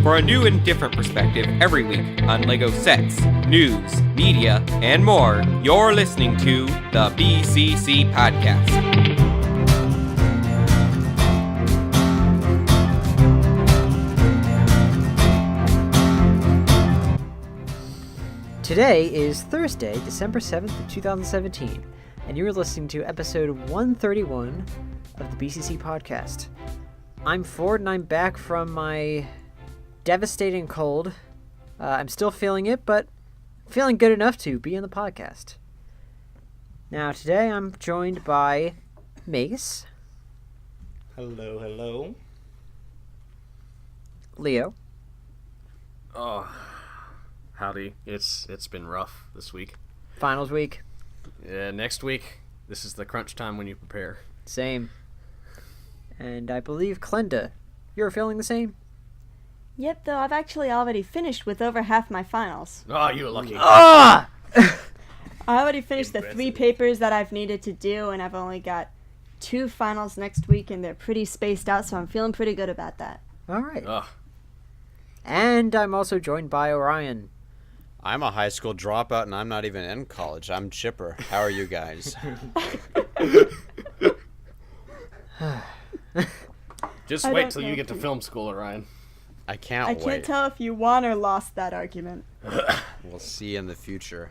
for a new and different perspective every week on LEGO sets, news, media, and more. You're listening to the BCC Podcast. Today is Thursday, December 7th, 2017, and you're listening to episode 131 of the BCC Podcast. I'm Ford, and I'm back from my devastating cold. I'm still feeling it, but feeling good enough to be in the podcast. Now, today I'm joined by Mace. Hello, hello. Leo. Oh, howdy. It's been rough this week. Finals week. Yeah, next week, this is the crunch time when you prepare. Same. And I believe, Klenda, you're feeling the same? Yep, though I've actually already finished with over half my finals. Oh, you're lucky. Ah! I already finished the 3 papers that I've needed to do, and I've only got 2 finals next week, and they're pretty spaced out, so I'm feeling pretty good about that. All right. Ugh. And I'm also joined by Orion. I'm a high school dropout, and I'm not even in college. I'm chipper. How are you guys? Just I wait don't till know you if get to you- film school, Orion. I can't I wait. can't tell if you won or lost that argument. We'll see in the future.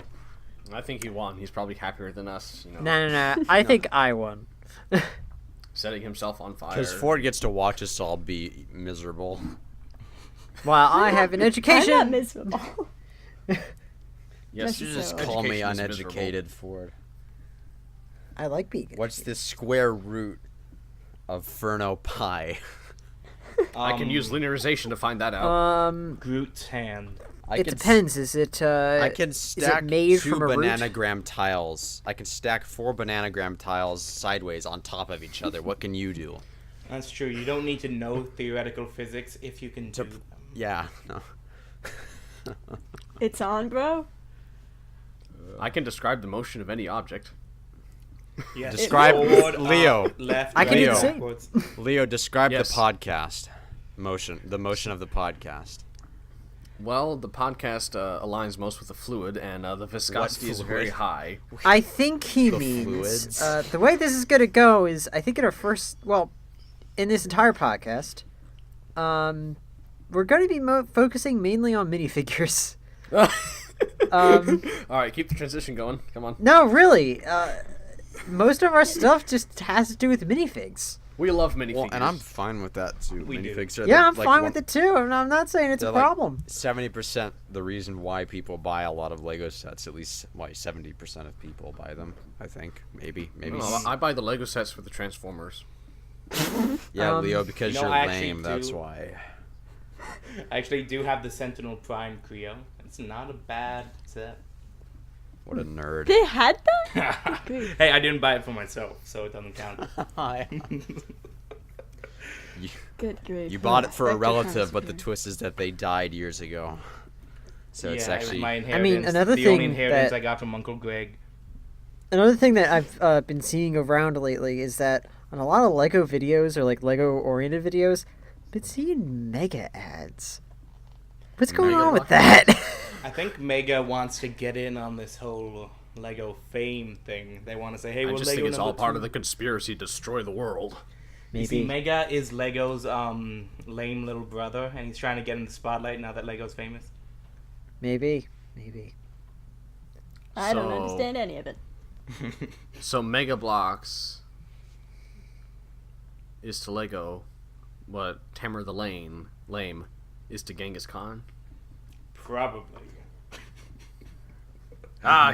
I think he won. He's probably happier than us. You know, No. I think I won. setting himself on fire. Because Ford gets to watch us all be miserable. While I have an education. I'm not miserable. Yes, You just Necessarily. call me education is uneducated, Ford. I like being What's the square root of Furno pi? I can use linearization to find that out. Groot's hand. I It can depends. Is it? I can is stack it made 2 from a root? bananagram tiles. I can stack 4 bananagram tiles sideways on top of each other. What can you do? That's true. You don't need to know theoretical physics if you can do them. Yeah, no. It's on, bro. I can describe the motion of any object. Yes. Describe- Forward, Leo. up, left, I can right, do the same. backwards. Leo, describe Yes. the podcast motion. The motion of the podcast. Well, the podcast aligns most with the fluid, and the viscosity is very fluid? hie. I think he The means fluids. the way this is gonna go is I think in our first in this entire podcast, we're gonna be focusing mainly on minifigures. All right, keep the transition going. Come on. No, really. Most of our stuff just has to do with minifigs. We love minifigures. Well, and I'm fine with that too. We do. Minifigs are Yeah, I'm like fine with it too. I'm not saying it's a problem. 70% the reason why people buy a lot of Lego sets. At least 70% of people buy them. I think maybe. No, I buy the Lego sets for the Transformers. Yeah, Leo, because You know, you're I actually lame. That's do. why. I actually do have the Sentinel Prime Creo. It's not a bad set. What a nerd. They had that? Great. Hey, I didn't buy it for myself, so it doesn't count. Good grief. You bought it for a Vector relative, but the transfer. twist is that they died years ago. So it's yeah, it was actually my inheritance. another the only thing inheritance that- I got from Uncle Greg. Another thing that I've been seeing around lately is that on a lot of Lego videos or like Lego oriented videos, I've been seeing mega ads. What's going Mega on with what? that? I think Mega wants to get in on this whole Lego fame thing. They want to say, hey, I we're just Lego think it's all number part 2. of the conspiracy to destroy the world. You see, Maybe. Mega is Lego's lame little brother, and he's trying to get in the spotlight now that Lego's famous. Maybe. I don't So- understand any of it. So Mega Bloks is to Lego what Tamer the Lame is to Genghis Khan. Probably.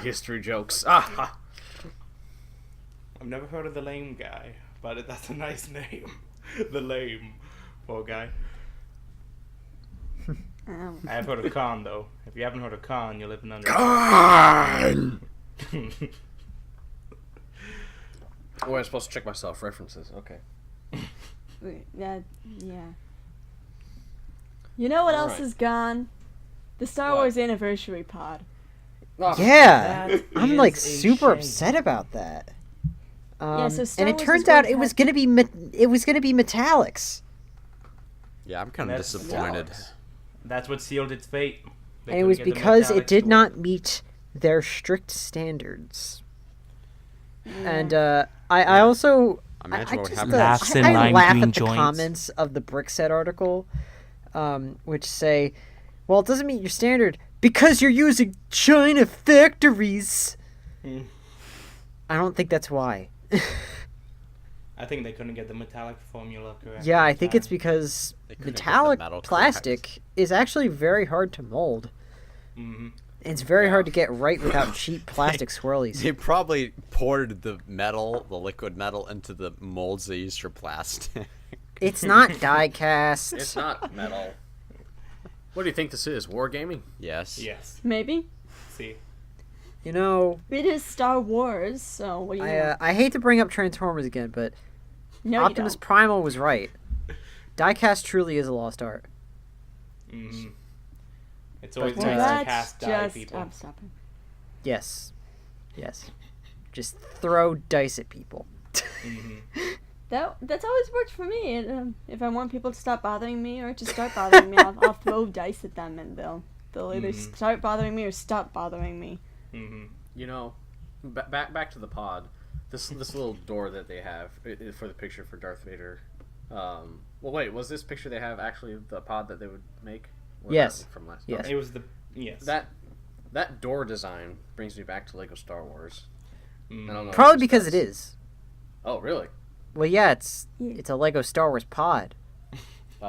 History jokes. Ha. I've never heard of the lame guy, but that's a nice name. The lame. Poor guy. I have heard of Khan, though. If you haven't heard of Khan, you're living under... Khan! Oh, I'm supposed to check myself. References. Okay. Yeah. You know what else Alright. is gone? The Star What? Wars Anniversary Pod. Oh, Yeah, That I'm like is a super shame. upset about that. So Star and it Wars turns is out going it was back- gonna be metallics. Yeah, I'm kind of That's disappointed. Alex. That's what sealed its fate. They And it was couldn't get the because it metallics did to not work. meet their strict standards. And I also Imagine what just, happened. Laughs and I lime laugh green at the joints. comments of the Brickset article, which say, "Well, it doesn't meet your standard because you're using China factories." Hmm. I don't think that's why. I think they couldn't get the metallic formula correct. Yeah, at I the think it's time. because They couldn't get the metallic metal correct. plastic is actually very hard to mold. Mhm. It's very Yeah. hard to get right without cheap plastic swirlies. They probably poured the liquid metal, into the molds they used for plastic. It's not die cast. It's not metal. What do you think this is? Wargaming? Yes. Yes. Maybe. See. You know, It is Star Wars, so what do you know? I hate to bring up Transformers again, but No, Optimus you don't. Primal was right. Diecast truly is a lost art. Hmm. It's always But, nice Well, to that's cast die just... people. I'm stopping. Yes. Yes. Just throw dice at people. Hmm. That's always worked for me. And, if I want people to stop bothering me or to start bothering me, I'll throw dice at them, and they'll either Mhm. start bothering me or stop bothering me. Hmm. You know, back to the pod. This little door that they have for the picture for Darth Vader. Well, wait, was this picture they have actually the pod that they would make? Or Yes. that from last. Yes. It was the yes. That door design brings me back to Lego Star Wars. Mhm. I don't know. Probably if this because does. it is. Oh, really? Well, yeah, it's Yeah. a Lego Star Wars pod. You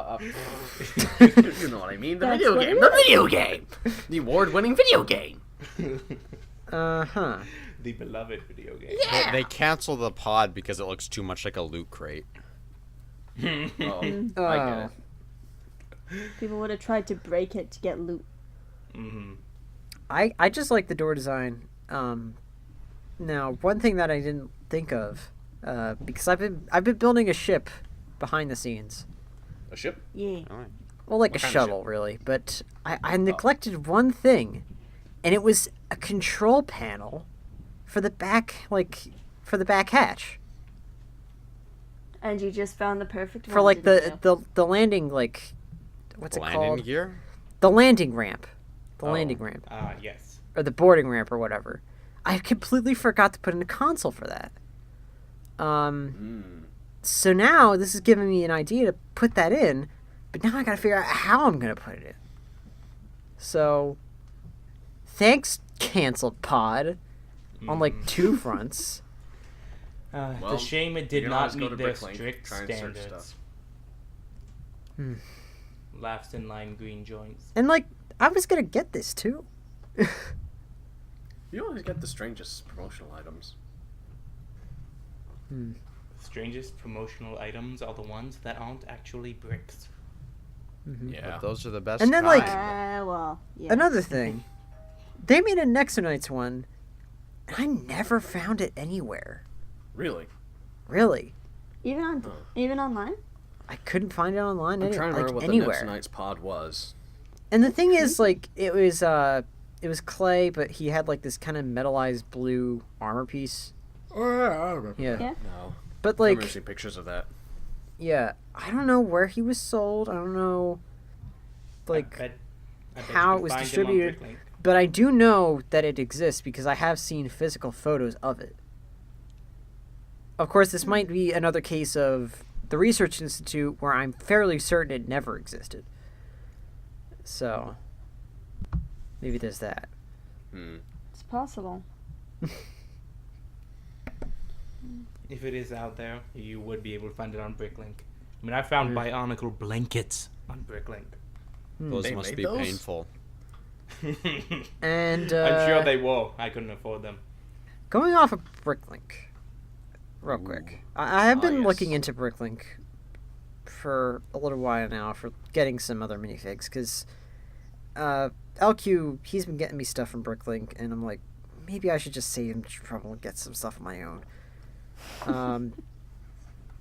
know what I mean? The That's video what game. it The is. video game. The award-winning video game. Uh-huh. The beloved video game. They cancel the pod because it looks too much like a loot crate. Oh, I get Oh. it. People would have tried to break it to get loot. Hmm. I just like the door design. Now, one thing that I didn't think of, because I've been building a ship behind the scenes. A ship? Yeah. Well, like What a kind of shuttle, really. But I neglected one thing, and it was a control panel for the back, for the back hatch. And you just found the perfect For, one, didn't you? the landing, what's it Landing called? gear? The landing ramp. The Oh. landing ramp. Yes. Or the boarding ramp or whatever. I completely forgot to put in a console for that. So now this is giving me an idea to put that in, but now I gotta figure out how I'm gonna put it in. So, thanks, canceled pod, on like two fronts. It's Well, a shame it you did can not always go meet to their Bricklink, strict try and search standards. stuff. Laughs in lime green joints. And I was gonna get this too. You always get the strangest promotional items. The strangest promotional items are the ones that aren't actually bricks. Yeah. But those are the best And then, kind. Well, yeah. Another thing, they made a Nexonites one, and I never found it anywhere. Really? Really, Even online? I couldn't find it online I'm trying to remember what anywhere. the Nexonites pod was. And the thing is, it was clay, but he had this kind of metallized blue armor piece. Oh, yeah, I remember. Yeah. Yeah. No. But I remember seeing pictures of that. yeah, I don't know where he was sold. I don't know, I bet how you it can was find them on distributed. Bricklink. But I do know that it exists because I have seen physical photos of it. Of course, this might be another case of the Research Institute where I'm fairly certain it never existed. So, maybe there's that. It's possible. If it is out there, you would be able to find it on Bricklink. I mean, I found Bionicle blankets on Bricklink. Those They must made be those? painful. And I'm sure they were. I couldn't afford them. going off of Bricklink, real quick. I have been yes. looking into Bricklink for a little while now for getting some other minifigs because LQ, he's been getting me stuff from Bricklink, and I'm like, maybe I should just save him trouble and get some stuff of my own.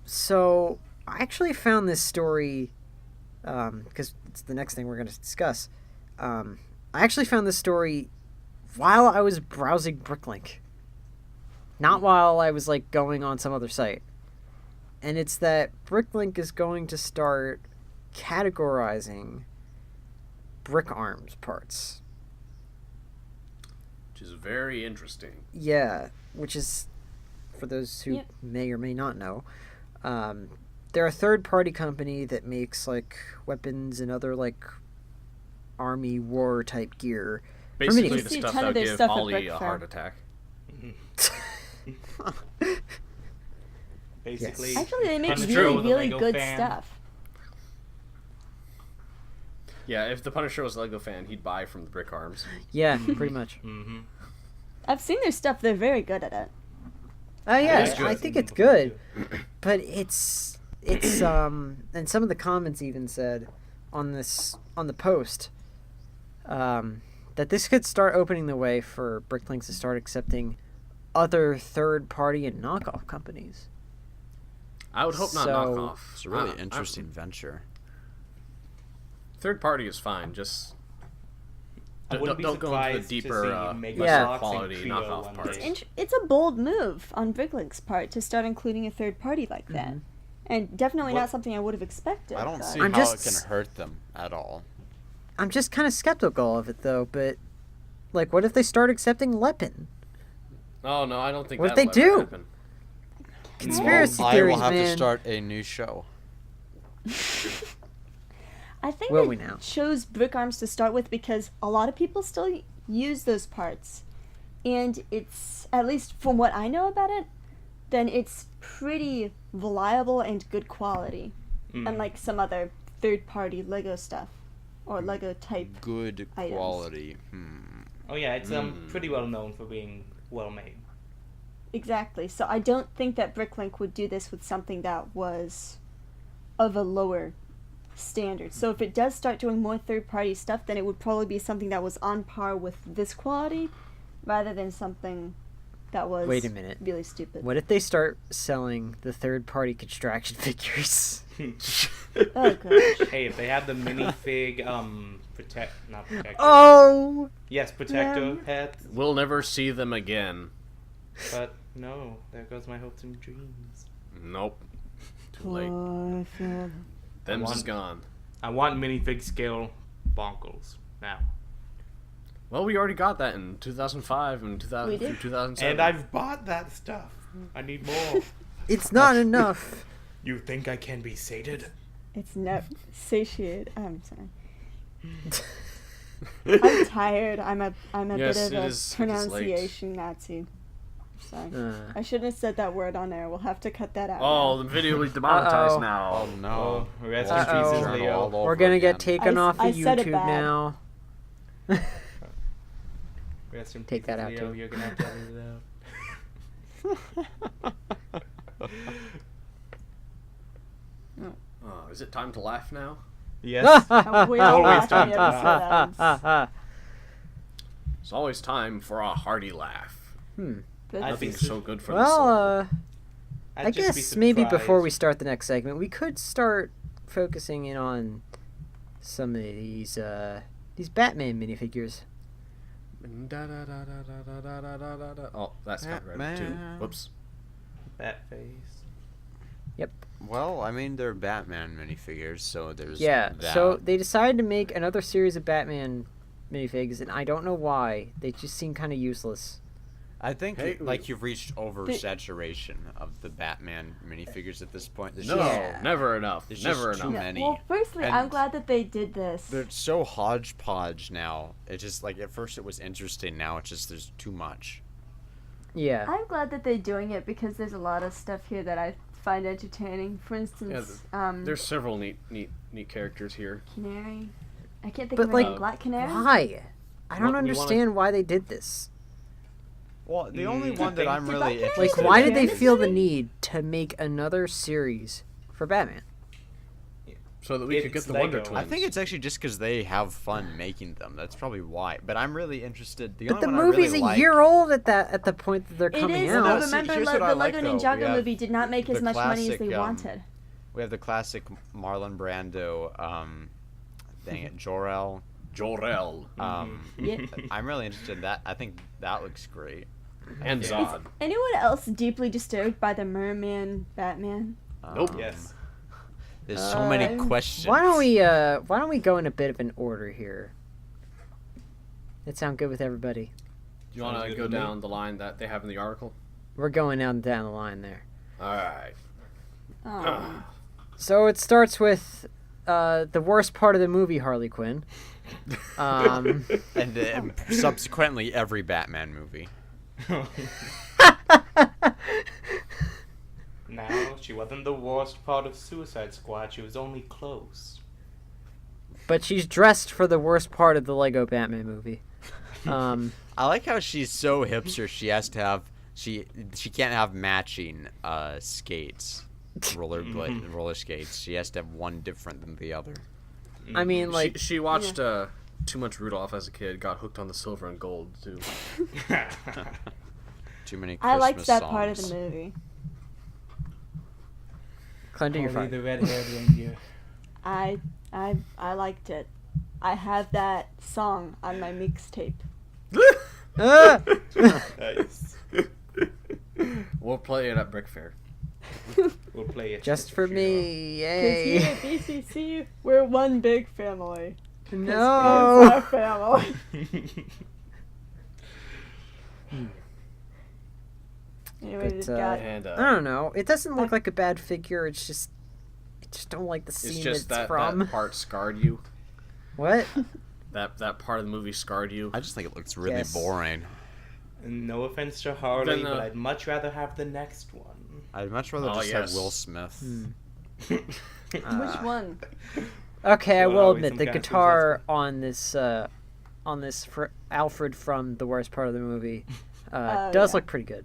So I actually found this story because it's the next thing we're going to discuss. I actually found this story while I was browsing Bricklink, not while I was going on some other site. And it's that Bricklink is going to start categorizing brick arms parts. Which is very interesting. Yeah, which is, for those who may or may not know, they're a third-party company that makes like weapons and other like army war type gear. Basically, You the see a stuff ton that of would their give stuff at Ollie Brick a Fair. heart attack. Basically, Actually, they make Punisher really, was a really Lego good fan. stuff. Yeah, if the Punisher was a Lego fan, he'd buy from the Brick Arms. Yeah, pretty much. I've seen their stuff. They're very good at it. Oh yeah, it's good. I think it's good, but it's and some of the comments even said on the post that this could start opening the way for Bricklinks to start accepting other third-party and knockoff companies. I would hope not So- knockoff. It's a really interesting venture. Third party is fine. Just I wouldn't be don't go into surprised the to deeper, see Mega Yeah. Bloks and quality Trio knockoff one parts. day. It's a bold move on Bricklink's part to start including a third party like that. And definitely What- not something I would have expected. I don't but- see I'm how just- it can hurt them at all. I'm just kind of skeptical of it though. But like, what if they start accepting Lepin? Oh no, I don't think What if that'll they ever do? happen. Conspiracy I theories, will have man. to start a new show. I think Will they we now? chose Brick Arms to start with because a lot of people still use those parts. And it's, at least from what I know about it, then it's pretty reliable and good quality. Unlike some other third-party Lego stuff. Or Lego type. Good items. quality. Oh yeah, it's pretty well known for being well made. Exactly. So I don't think that Bricklink would do this with something that was of a lower standard. So if it does start doing more third-party stuff, then it would probably be something that was on par with this quality, rather than something that was Wait a minute. really stupid. What if they start selling the third-party construction figures? Oh gosh. Hey, if they have the minifig, not protector. Oh! Yes, protector Yeah. heads. We'll never see them again. But no, there goes my hopes and dreams. Nope. Too late. Poor Phil. Them's want- is gone. I want minifig scale bonkles now. Well, we already got that in 2005 and We did. 2007. And I've bought that stuff. I need more. It's not enough. You think I can be sated? It's not satiate. I'm sorry. I'm tired. I'm a Yes, bit it of a is late. pronunciation Nazi. Sorry. I shouldn't have said that word on there. We'll have to cut that out. Oh, the video will be demonetized Uh-oh. now. Oh no. Oh, rest in Wall Street pieces, Journal Leo. all over We're gonna get again. taken I- off I of said it YouTube bad. now. Rest in Take that pieces, out, Leo. too. You're gonna have to edit it out. Is it time to laugh now? Yes. We all Always laugh time when to the episode ends. It's always time for a hearty laugh. But I'd be Nothing's so good for the Well, soul. I'd I just be guess maybe before we surprised. start the next segment, we could start focusing in on some of these Batman minifigures. Oh, that's copyrighted too. Batman. Whoops. Bat face. Well, I mean, they're Batman minifigures, so there's Yeah, that. so they decided to make another series of Batman minifigs, and I don't know why. They just seem kind of useless. I think Hey, like you've reached oversaturation of the Batman minifigures at this point. There's No, just- never enough. There's Never just too enough. many. Well, firstly, I'm And glad that they did this. They're so hodgepodge now. It just like at first it was interesting. Now it's just there's too much. Yeah. I'm glad that they're doing it because there's a lot of stuff here that I find entertaining. For instance, There's several neat characters here. Canary. I can't think But, of her name. like, Black Canary. Why? I don't What, you wanna- understand why they did this. Well, the only Mm, one that I'm Did really Batman Like, interested why in did they Batman feel the movie? need to make another series for Batman? So that we could get It's the Wonder Lego. Twins. I think it's actually just because they have fun making them. That's probably why. But I'm really interested. The But only the one I movie's really a like, year old at the point that they're It coming is, out. but No, see, remember here's the what I like, Lego though. Ninjago We have movie did not make as the much money as they classic, wanted. We have the classic Marlon Brando. Dang it, Jor-El. Jor-El Yeah. I'm really interested in that. I think that looks great. and Zod. Anyone else deeply disturbed by the Merman Batman? Nope. Um, Yes. There's so many questions. Why don't we go in a bit of an order here? That sound good with everybody? Do you want Sounds to good go to me. down the line that they have in the article? We're going down the line there. All right. So it starts with the worst part of the movie, Harley Quinn. And subsequently every Batman movie. Now, she wasn't the worst part of Suicide Squad. She was only close. But she's dressed for the worst part of the Lego Batman movie. I like how she's so hipster. She has to have she can't have matching skates, roller skates. She has to have one different than the other. I mean, like, She watched too much Rudolph as a kid, got hooked on the silver and gold, too. Too many Christmas I liked that songs. part of the movie. Clinton, you're Only fine. the red-haired reindeer. I liked it. I have that song on my mixtape. Ah! Nice. We'll play it at Brick Fair. We'll play it. Just for me, Because here yay! at BCC, we're one big family. It's No. our family. Anyway, But, it's got And I don't know. It doesn't look like a bad figure. I just don't like the it's scene just it's that from. part scarred you. What? That part of the movie scarred you. I just think it looks really Yes. boring. No offense to Harley, Then, but I'd much rather have the next one. I'd much rather Oh, just yes. have Will Smith. which one? Okay, I Well, will always admit some the kind of guitar on this Alfred from the worst part of the movie does yeah. look pretty good.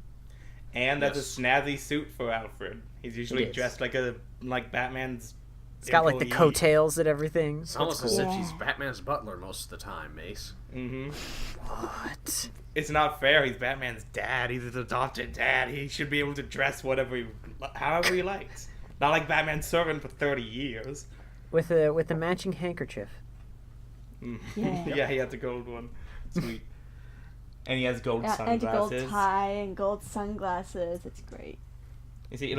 And that's Yes. a snazzy suit for Alfred. He's usually It is. dressed like Batman's. It's got like the employee. coattails and everything. It's almost as cool. if he's Batman's butler most of the time, Mace. Mm-hmm. What? It's not fair. He's Batman's dad. He's his adopted dad. He should be able to dress however he likes. Not like Batman's servant for 30 years. With a matching handkerchief. Yeah. Yeah, he has a gold one. Sweet. And he has gold Yeah, and a sunglasses. gold tie and gold sunglasses. It's great. You see,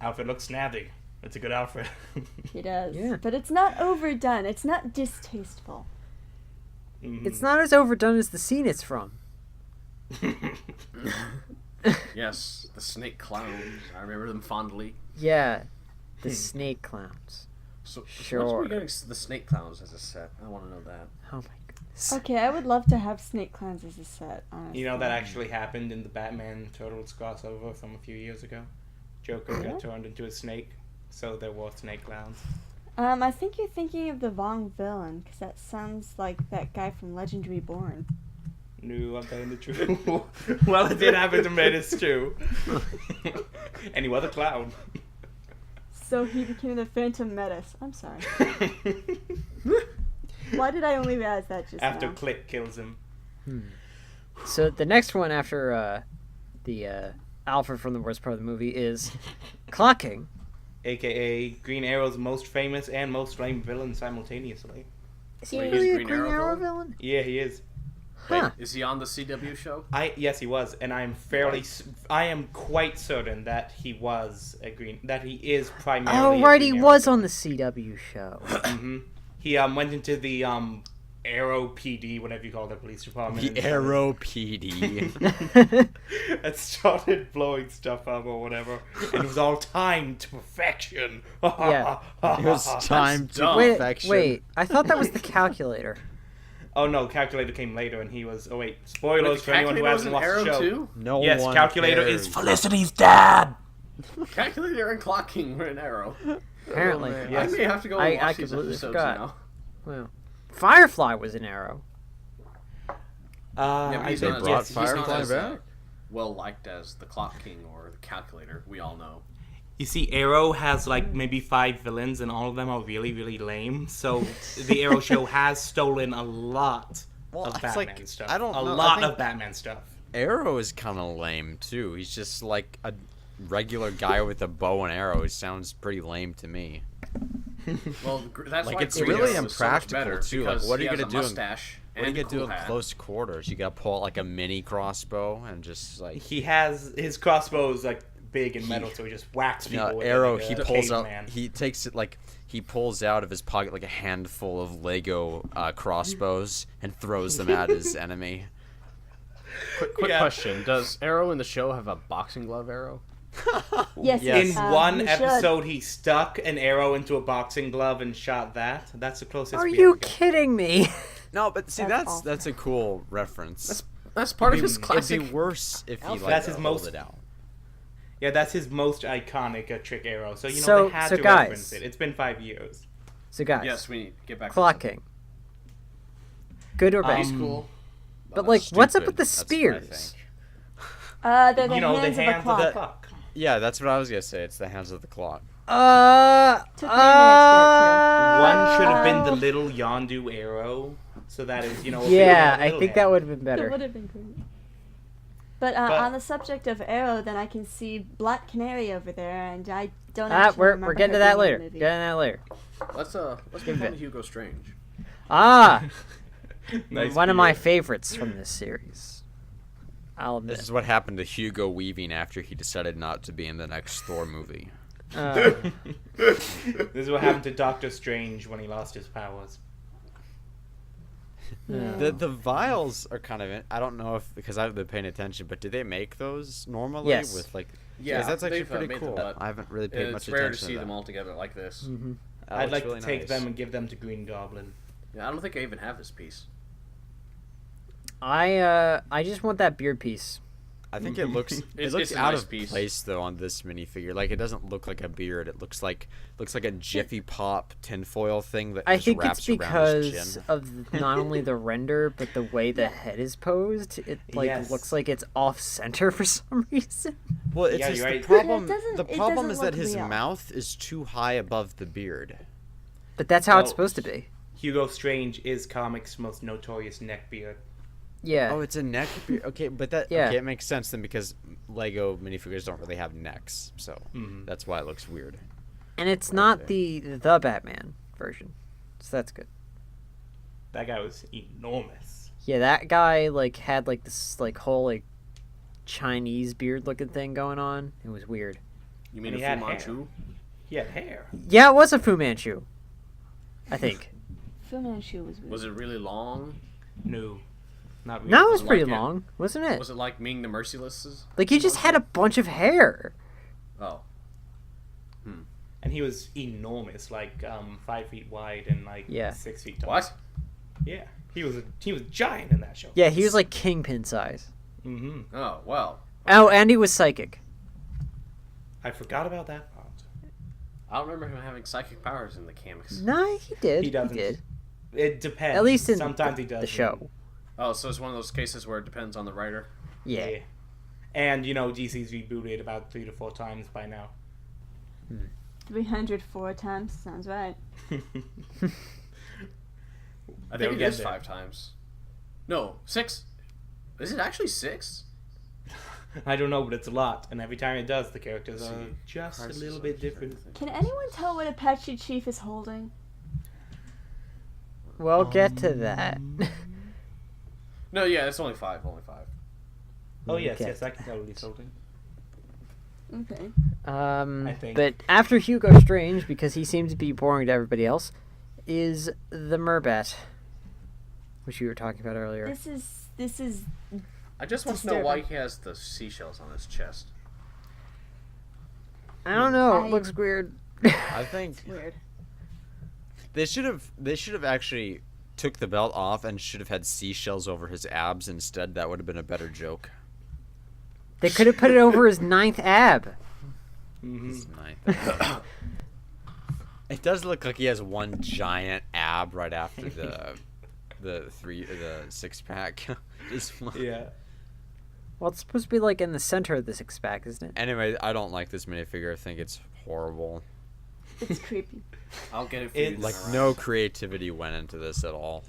Alfred looks snazzy. It's a good outfit. He does. Yeah. But it's not overdone. It's not distasteful. Mhm. It's not as overdone as the scene it's from. Yes, the snake clowns. I remember them fondly. Yeah, the snake clowns. So Sure. Once we're getting the snake clowns as a set, I want to know that. Oh my goodness. Okay, I would love to have snake clowns as a set, honestly. You know that actually happened in the Batman Turtles crossover from a few years ago. Joker got turned into a snake, so there were snake clowns. I think you're thinking of the wrong villain, because that sounds like that guy from Legend Reborn. No, I'm telling the truth. Well, it did happen to Menace too. And he was a clown. So he became the Phantom Menace. I'm sorry. Why did I only realize that just After now? Click kills him. So the next one after the Alfred from the worst part of the movie is Clocking. AKA Green Arrow's most famous and most lame villain simultaneously. Is he Wait, really he's a Green Green Arrow Arrow villain? villain? Yeah, he is. Huh. Is he on the CW show? Yes, he was, and I am quite certain that he is primarily. Oh, a right, Green he Arrow was villain. on the CW show. Mm-hmm. He went into the Arrow PD, whatever you call the police department. The Arrow PD. and started blowing stuff up or whatever, and it was all timed to perfection. Yeah. It was time to dumb. perfection. Wait, I thought that was the calculator. Oh no, Calculator came later, and he was. Oh wait, Wait, spoilers the for anyone who Calculator was hasn't an watched Arrow the show. too? No Yes, one Calculator cares. is Felicity's dad. Calculator and Clocking were an Arrow. Apparently. Oh, man. Yes. I may have to go I and watch these completely episodes forgot. now. Well, Firefly was an Arrow. Yeah, but he's they not, brought as, he's not Firefly as back? well liked as the Clock King or the Calculator. We all know. You see, Arrow has like maybe 5 villains, and all of them are really, really lame. So the Arrow show has stolen a lot Well, of it's Batman like, stuff. I don't a know, I lot think- of Batman stuff. Arrow is kind of lame too. He's just like a regular guy with a bow and arrow. It sounds pretty lame to me. Well, that's Like, why it's Green really Arrow is so much impractical, better, too. Like, because what are he you has gonna a do in- mustache What do you and a get to do cool in hat. close quarters? You got to pull out like a mini crossbow and just like He has his crossbow is like big and metal, so he just whacks people No, with Arrow. it He like a pulls out. caveman. He takes it like he pulls out of his pocket like a handful of Lego crossbows and throws them at his enemy. Quick Yeah. question: does Arrow in the show have a boxing glove arrow? Yes. Yes. In one you should. episode, he stuck an arrow into a boxing glove and shot that. That's the closest. Are we you ever get. kidding me? No, but see, That's that's awful. that's a cool reference. That's part of It'd his be- classic. It'd be worse if he outfit. like That's his pulled most- it out. Yeah, that's his most iconic trick arrow. So So- they had so to guys- reference it. It's been 5 years. So guys, Yes, we need to get back. to clocking. Good or bad? He's cool. but like, what's up Stupid, with the that's what I spears? think. They're the You know, the hands of a hands of clock. the clock. Yeah, that's what I was gonna say. It's the hands of the clock. Took 3 minutes One should have been the little Yondu arrow. So that is, a big Yeah, and a I little think hand. that would have been That better. would have been great. But, But- on the subject of Arrow, then I can see Black Canary over there, and I don't Ah, actually we're remember getting to her that being later. in the movie. Getting to that later. Let's Give move on it. to Hugo Strange. Ah, Nice one of my beard. favorites from this series. I'll admit. This is what happened to Hugo Weaving after he decided not to be in the next Thor movie. This is what happened to Doctor Strange when he lost his powers. Yeah. The vials are kind of I don't know if because I've been paying attention, but do they make those normally Yes. with like? Yeah, 'cause that's actually they've, pretty made cool. them, but I haven't really paid much It's rare to attention see to them that. all together like this. Mm-hmm. That I'd looks like really to take nice. them and give them to Green Goblin. Yeah, I don't think I even have this piece. I just want that beard piece. I think it looks It's looks a out nice of piece. place though on this minifigure. Like it doesn't look like a beard. It looks like a Jiffy Pop tinfoil thing that I just think wraps it's around his because chin. of not only the render but the way the head is posed. It like Yes. looks like it's off center for some reason. Well, it's Yeah, just you're the right. problem. Yeah, it doesn't- the it problem doesn't is that look his real. mouth is too high above the beard. But that's how it's Well, supposed to be. Hugo Strange is comics' most notorious neckbeard. Yeah. Oh, it's a neck beard. Okay, but that Yeah. okay, it makes sense then because Lego minifigures don't really have necks, so Mhm. that's why it looks weird. And it's not Okay. the Batman version. So that's good. That guy was enormous. Yeah, that guy like had like this like whole like Chinese beard looking thing going on. It was weird. You mean And a he had Fu hair. Manchu? He had hair. Yeah, it was a Fu Manchu. I think. Fu Manchu was weird. Was it really long? No, not really. No, it was like pretty it? long, wasn't it? Was it like Ming the Merciless? Like he just had a bunch of hair. Oh, And he was enormous, like 5 feet wide and like Yeah. 6 feet tall. what? Yeah, he was giant in that show. Yeah, he was like Kingpin size. Mm-hmm. Oh well. Oh, and he was psychic. I forgot about that part. I don't remember him having psychic powers in the comics. No, he did. He doesn't. did. It depends. At least in sometimes he does the show. Oh, so it's one of those cases where it depends on the writer. Yeah. And DC's rebooted about 3 to 4 times by now. 304 times, sounds right. I They'll think it get is there. 5 times. No, 6. Is it actually 6? I don't know, but it's a lot. And every time it does, the characters See, are just a Crisis little of bit different. Can anyone tell what Apache Chief is holding? We'll get to that. No, yeah, it's only 5. Only 5. Oh yes, Okay. yes, I can tell what he's holding. Okay. I think. But after Hugo Strange, because he seemed to be boring to everybody else, is the Merbat, which you were talking about earlier. This is I just want to know why he has the seashells on his chest. I don't know. I- It looks weird. I think weird. they should have actually took the belt off and should have had seashells over his abs instead. That would have been a better joke. They could have put it over his 9th ab. His ninth. It does look like he has one giant ab right after the 6-pack. Just one. Yeah. Well, it's supposed to be like in the center of the 6-pack, isn't it? Anyway, I don't like this minifigure. I think it's horrible. It's creepy. I'll get it for you. It's- Like then, no alright. creativity went into this at all.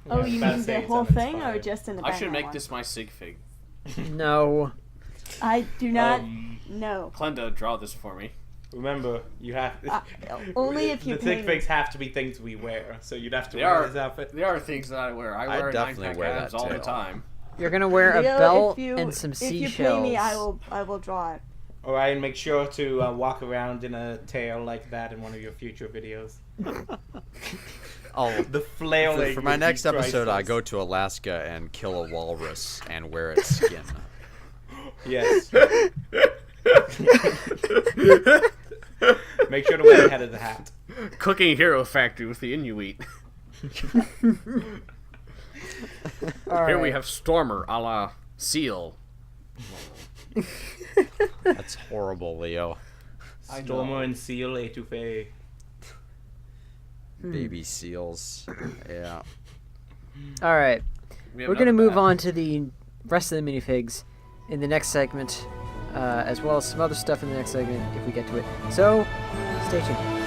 Oh, Yeah, you about to mean say the it's whole thing, or uninspired. just in the I should Batman make one? this my sig fig. No. I do not Um, know. Glenda, draw this for me. Remember, you have Only if you the pay thick me. figs have to be things we wear, so you'd have to They wear are. his outfit. There are things that I wear. I I wear definitely 9-pack wear abs that all the too. time. You're gonna wear a Leo, belt if you, and some if you seashells. pay me, I will draw it. Orion, make sure to walk around in a tail like that in one of your future videos. Oh, The flailing. for my would be next episode, I priceless. go to Alaska and kill a walrus and wear its skin. Yes. Make sure to wear the head of the hat. Cooking Hero Factory with the Inuit. All Here we right. have Stormer a la Seal. That's horrible, Leo. Stormer and Seal étouffée. Baby seals. Yeah. All right. We have We're gonna another move bat. on to the rest of the minifigs in the next segment, as well as some other stuff in the next segment if we get to it. So, stay tuned.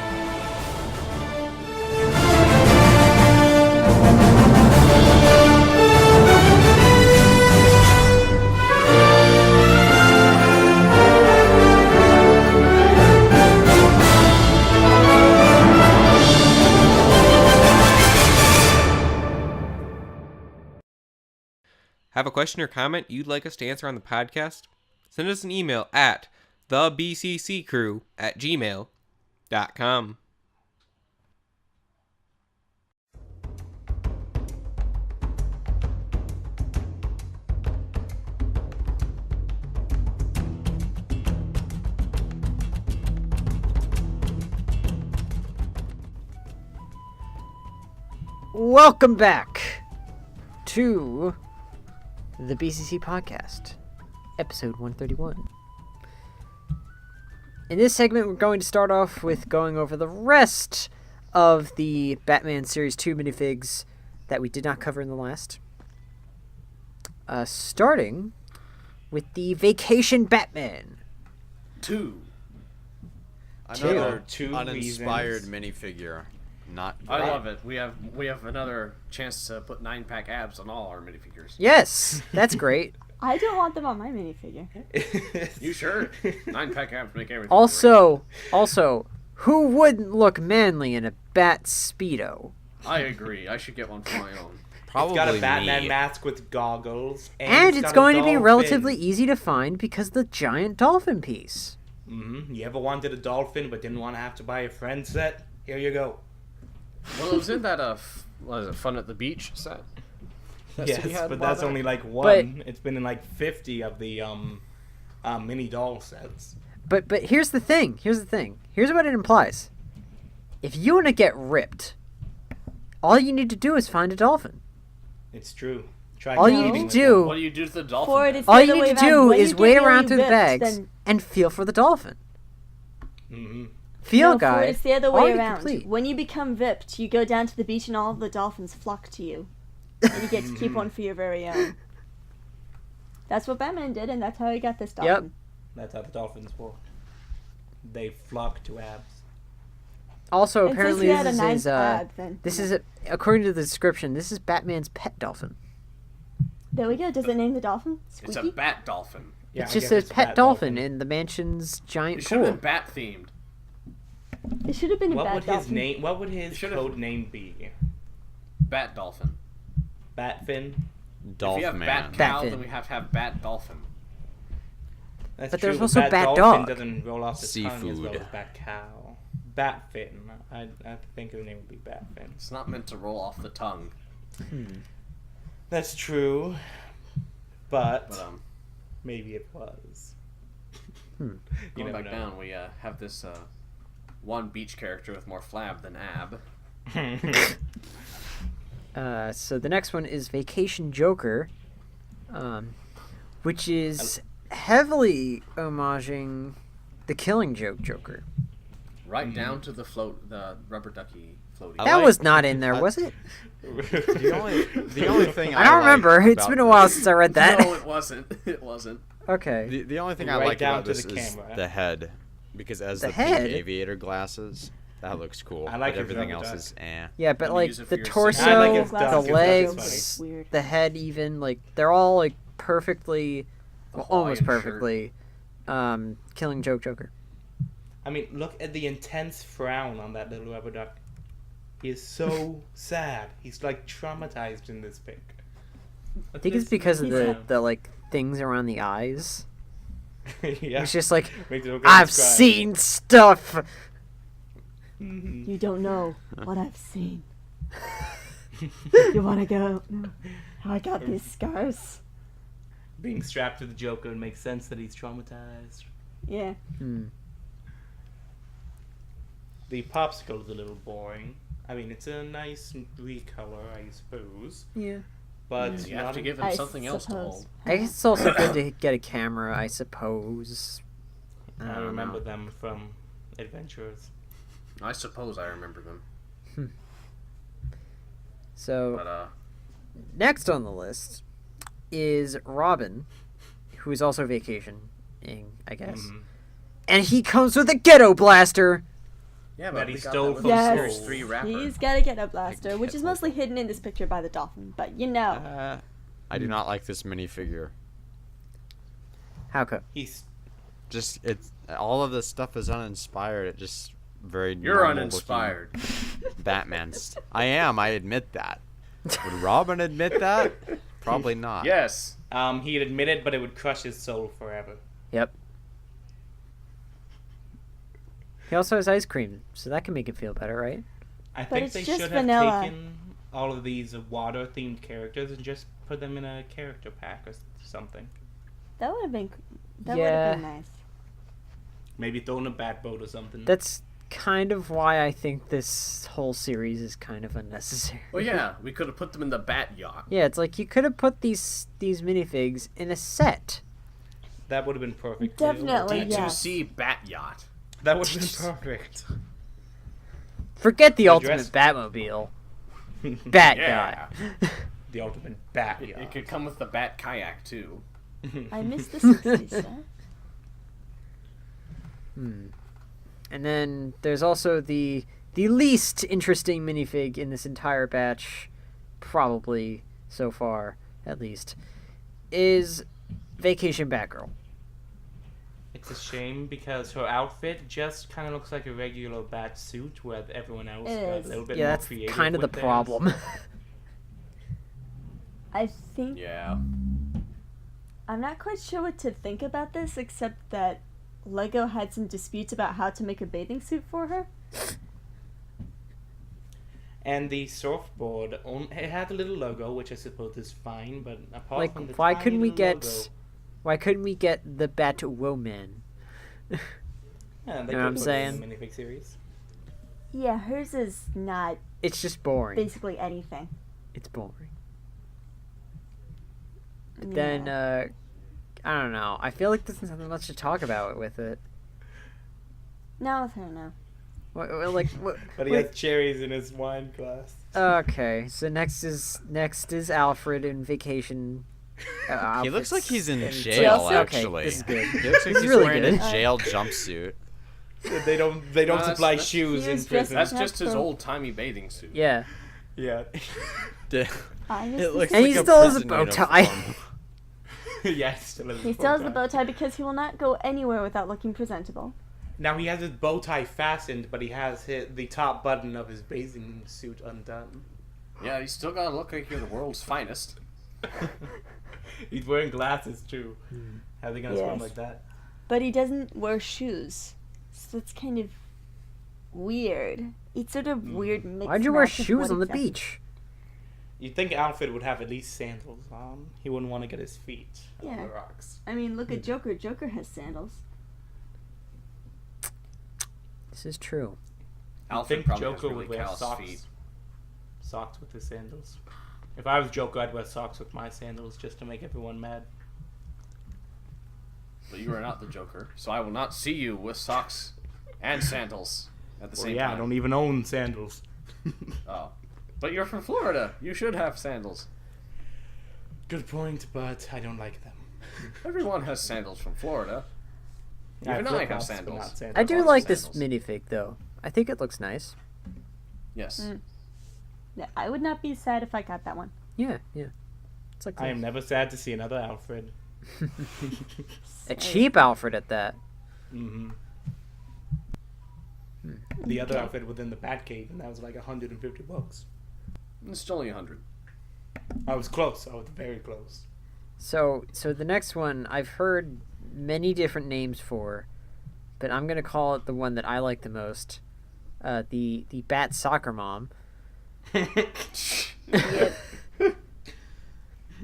Have a question or comment you'd like us to answer on the podcast? Send us an email at thebcccrew@gmail.com. Welcome back to the BCC podcast, episode 131. In this segment, we're going to start off with going over the rest of the Batman Series 2 minifigs that we did not cover in the last. Starting with the Vacation Batman. 2. Another Two uninspired reasons. minifigure. Not I great. love it. We have another chance to put 9-pack abs on all our minifigures. Yes, that's great. I don't want them on my minifigure. You sure? 9-pack abs make everything. Also, who wouldn't look manly in a bat speedo? great. I agree. I should get one for my own. Probably It's got a Batman me. mask with goggles. And it's got a going to be dolphin. relatively easy to find because of the giant dolphin piece. You ever wanted a dolphin but didn't want to have to buy a friend set? Here you go. Well, it was in that what is it, Fun at the Beach set? That Yes, City had a but while that's back? only like one. It's been in like 50 of the mini doll sets. But here's the thing. Here's what it implies. If you want to get ripped, all you need to do is find a dolphin. It's true. Try All you competing need with to them. do, What do you do to the dolphin? For it, then? it's all the you other way need to around. do When is you wait get around really through the ripped, bags then- and feel for the dolphin. Mhm. Feel No, guide. it's the other way already around. complete. When you become vipped, you go down to the beach and all of the dolphins flock to you. And you get to keep one for your very own. That's what Batman did, and that's how he got this dolphin. That's how the dolphins work. They flock to abs. Also, And since apparently he had this a nice is ab, then according to the description, this is Batman's pet dolphin. there we go. Does it name the dolphin? It's Squeaky? a bat dolphin. Yeah, It I just guess says it's pet bat dolphin in the mansion's It giant should have pool. been bat themed. It should have been a What bad would dolphin. his name? What would his Should've- code name be? Bat dolphin. Batfin. If you have Dolphin bat Man. cow, Batfin. then we have to have bat dolphin. That's But true, there's also bat bat dolphin dog. doesn't roll off the tongue as well Seafood. as bat cow. Batfin. I think the name would be Batfin. It's not meant to roll off the tongue. That's true, but But maybe it was. going never back know. down, we have this one beach character with more flab than ab. So the next one is Vacation Joker, which is heavily homaging the Killing Joke Joker. Right down to the rubber ducky floaty. That was not in there, was it? The only thing I don't like remember. It's about been a while this- since I read that. No, it wasn't. It wasn't. Okay. The only thing I Right like down about to this the is camera. the head, because as The the, head? pink aviator glasses, that looks cool. I like but his everything rubber else duck. is eh. Yeah, but Let me like use it the for your torso, sake. I like his the duck. His duck is legs, funny. Weird. the head, even like they're all like perfectly, well, almost Hawaiian shirt. perfectly, Killing Joke Joker. I mean, look at the intense frown on that little rubber duck. He is so sad. He's like traumatized in this pic. I think it's because of He's- the like things around the eyes. Yeah. It's just like, Makes it okay to I've describe. seen stuff. You don't know what I've seen. You want to go? No. How I got these scars? Being strapped to the Joker, it makes sense that he's traumatized. Yeah. The popsicle is a little boring. I mean, it's a nice recolor, I suppose. Yeah. But You have to give him I something else to suppose. hold. I guess it's also good to get a camera, I suppose. I don't remember know. them from Adventures. I suppose I remember them. So, But, next on the list is Robin, who is also vacationing, I guess. Mhm. And he comes with a ghetto blaster. yeah, That but he we got stole that with from the Yes. Series 3 rapper. He's got to get a blaster, which is mostly hidden in this picture by the dolphin. But you know. I do not like this minifigure. How come? He's Just it's all of this stuff is uninspired. It just very You're normal uninspired. looking Batman's. I am. I admit that. Would Robin admit that? Probably not. Yes. he'd admit it, but it would crush his soul forever. Yep. He also has ice cream, so that can make it feel better, right? I But think it's they just should vanilla. have taken all of these water-themed characters and just put them in a character pack or something. That would have been. That would Yeah. have been nice. Maybe throw in a bat boat or something. That's kind of why I think this whole series is kind of unnecessary. Well, yeah, we could have put them in the Bat Yacht. Yeah, it's like you could have put these minifigs in a set. That would have been perfect. too. Definitely, yeah. D2C Bat Yacht. That would have been perfect. Forget the The ultimate dress- Batmobile. Bat Yeah. guy. The ultimate bat It yacht. could come with the Bat Kayak, too. I miss the 60s, sir. And then there's also the least interesting minifig in this entire batch, probably so far, at least, is Vacation Batgirl. It's a shame because her outfit just kind of looks like a regular bat suit, where everyone else It got a is. little bit Yeah, more that's creative. kind of the with theirs. problem. I think. Yeah. I'm not quite sure what to think about this, except that Lego had some disputes about how to make a bathing suit for her. And the surfboard, it had a little logo, which I suppose is fine, but apart Like, from the why tiny couldn't we little get? logo, Why couldn't we get the Batwoman? yeah, they know what could I'm put it saying? in the minifig series. Yeah, hers is not It's just boring. basically anything. It's boring. Yeah. Then I don't know. I feel like there's nothing much to talk about with it. No, with her, no. What? But he has cherries in his wine glass. Okay, so next is Alfred in vacation. He looks like he's in outfits. jail, Okay, actually. this is good. He looks like This is he's really wearing good. a jail jumpsuit. They don't that's- supply that's- shoes He in is prison. That's Not just his so- old-timey bathing suit. Yeah, Yeah. I miss It the looks And like he a still has a prison bow tie. uniform. Yes. He still has the bow tie because he will not go anywhere without looking presentable. Now he has his bow tie fastened, but he has the top button of his bathing suit undone. Yeah, you still gotta look like you're the world's finest. He's wearing glasses too. How are they gonna swim Yes. like that? But he doesn't wear shoes. So it's kind of weird. It's sort of weird mix. why'd you wear match of shoes what on the exactly- beach? You'd think Alfred would have at least sandals on. He wouldn't want to get his feet on Yeah. the rocks. I mean, look at Joker. Joker has sandals. This is true. I Alfred think probably has Joker really would wear callous socks. feet. Socks with his sandals. If I was Joker, I'd wear socks with my sandals just to make everyone mad. But you are not the Joker, so I will not see you with socks and sandals at the Well, same yeah, I time. don't even own sandals. Oh. But you're from Florida. You should have sandals. Good point, but I don't like them. Everyone has sandals from Florida. Even I have flip-flops, but sandals. not I do lots of like this sandals. minifig though. I think it looks nice. Yes. Mm. Yeah, I would not be sad if I got that one. Yeah. It's like I am never sad to see another Alfred. a cheap Alfred at that. Mm-hmm. The other Alfred within the Batcave, and that was like $150. It's only 100. I was close. I was very close. So the next one I've heard many different names for, but I'm gonna call it the one that I like the most. The Bat Soccer Mom. Yep.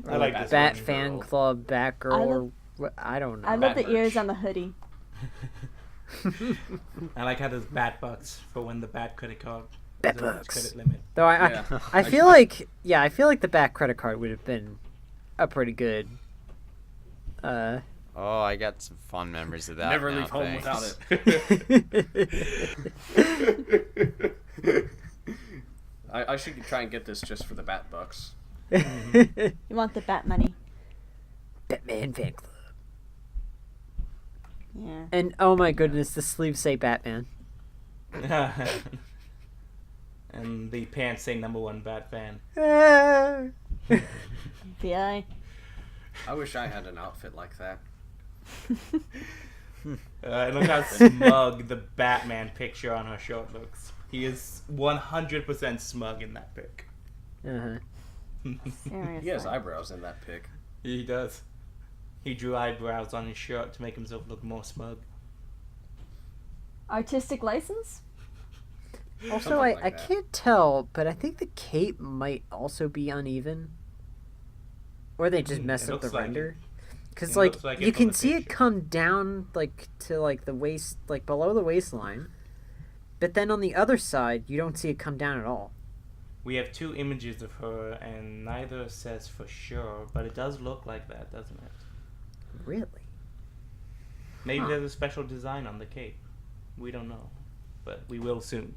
I like Bat this one. Fan Club, Bat Girl. I don't know. I love the Bat ears merch. on the hoodie. I like how there's bat bucks for when the bat credit card. Bat is over its bucks. credit limit. Though Yeah. I feel like I feel like the Bat credit card would have been a pretty good. Oh, I got some fun memories of that. Never now, leave home thanks. without it. I should try and get this just for the Bat Bucks. You want the bat money. Batman Fan Club. Yeah. And oh my goodness, the sleeves say Batman. And the pants say #1 Bat fan. VI. I wish I had an outfit like that. And look how smug the Batman picture on her shirt looks. He is 100% smug in that pic. Uh-huh. Seriously. He has eyebrows in that pic. He does. He drew eyebrows on his shirt to make himself look more smug. Artistic license? Also, Something I like that. can't tell, but I think the cape might also be uneven. Or they just messed It up the looks like render. Because, It like, looks like it you from can the see it picture. come down, like, to, like, the waist, like, below the waistline. But then on the other side, you don't see it come down at all. We have 2 images of her, and neither says for sure, but it does look like that, doesn't it? Really? Maybe Huh. there's a special design on the cape. We don't know, but we will soon.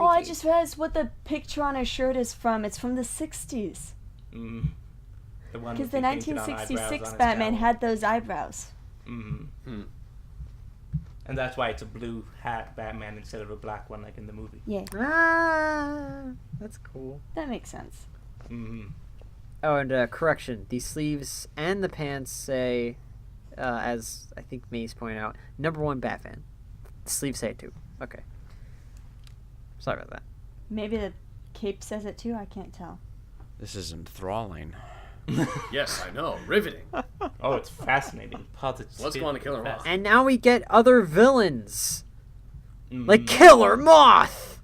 Oh, I Freaky. just realized what the picture on her shirt is from. It's from the 60s. Mm. The one Because with the painted on eyebrows 1966 on his Batman cowl. had those eyebrows. Mhm. Hmm. And that's why it's a blue hat Batman instead of a black one like in the movie. Yeah, Ah, that's cool. that makes sense. Mm-hmm. Oh, and correction, the sleeves and the pants say, as I think Maze pointed out, #1 Batman. The sleeves say it too. Okay. Sorry about that. Maybe the cape says it too. I can't tell. This is enthralling. Yes, I know. Riveting. Oh, it's fascinating. Positive. Let's go on to Killer Moth. And now we get other villains, Mhm. like Killer Moth!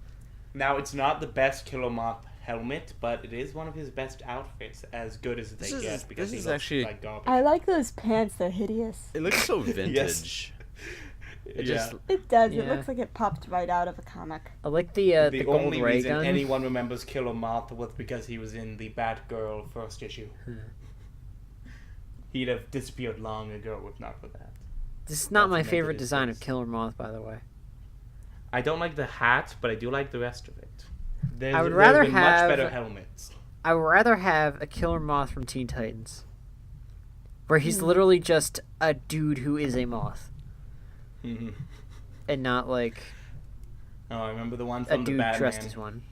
Now, it's not the best Killer Moth helmet, but it is one of his best outfits, as good as they This get, is- because this he is looks actually- like garbage. I like those pants. They're hideous. It looks so vintage. It just It does. It Yeah. looks like it popped right out of a comic. I like the the gold only ray reason gun. anyone remembers Killer Moth was because he was in the Batgirl first issue. He'd have disappeared long ago if not for that. This is not That's my meant favorite to design of discuss. Killer Moth, by the way. I don't like the hat, but I do like the rest of it. I would rather been have- much better helmets. I would rather have a Killer Moth from Teen Titans, where Hmm. he's literally just a dude who is a moth, Mhm. and not like Oh, I remember the one a from the dude Batman. dressed as one.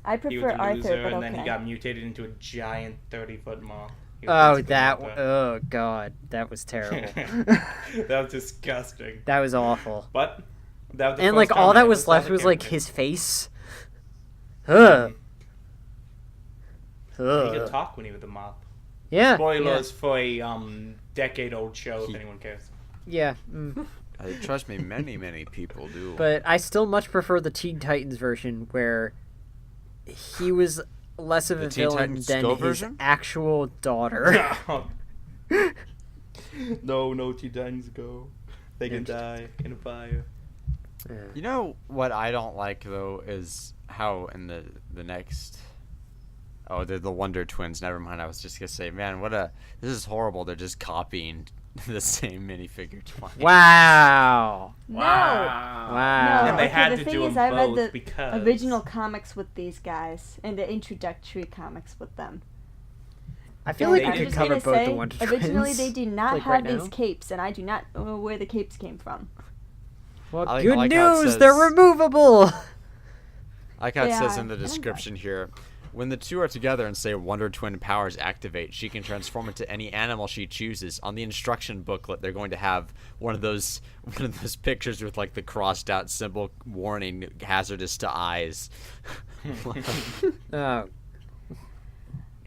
I He was prefer a Arthur, loser, but and then he okay. got mutated into a giant 30-foot moth. He was Oh, basically that like oh god, that was terrible. that was disgusting. That was awful. But that was the And first like time all I that ever was saw left the was like character. his face. Ugh. He could Ugh. talk when he was a moth. Yeah. Spoilers for a decade-old show, if He- anyone cares. Yeah. mm. trust me, many people do. But I still much prefer the Teen Titans version where he was less of The a Teen villain Titans than Go his version? actual daughter. no, Titans go. They can Interesting. die in a fire. You know what I don't like though is how in the next. Oh, they're the Wonder Twins. Never mind. I was just gonna say, man, this is horrible. They're just copying the same minifigure twice. Wow. No. Wow. No, And they okay, had the to thing do is, them I read both the because- original comics with these guys and the introductory comics with them. I feel And like they we did could just cover gonna both say, the Wonder Twins. originally they did not like, have right these now. capes, and I do not know where the capes came from. Well, I good like how it news, they're says- removable. Like how it They says are. in the I don't description here, when the two are together and say Wonder Twin powers activate, she can transform into any animal she chooses. On the instruction booklet, they're going to have one of those pictures with like the crossed out symbol warning hazardous to eyes. Oh,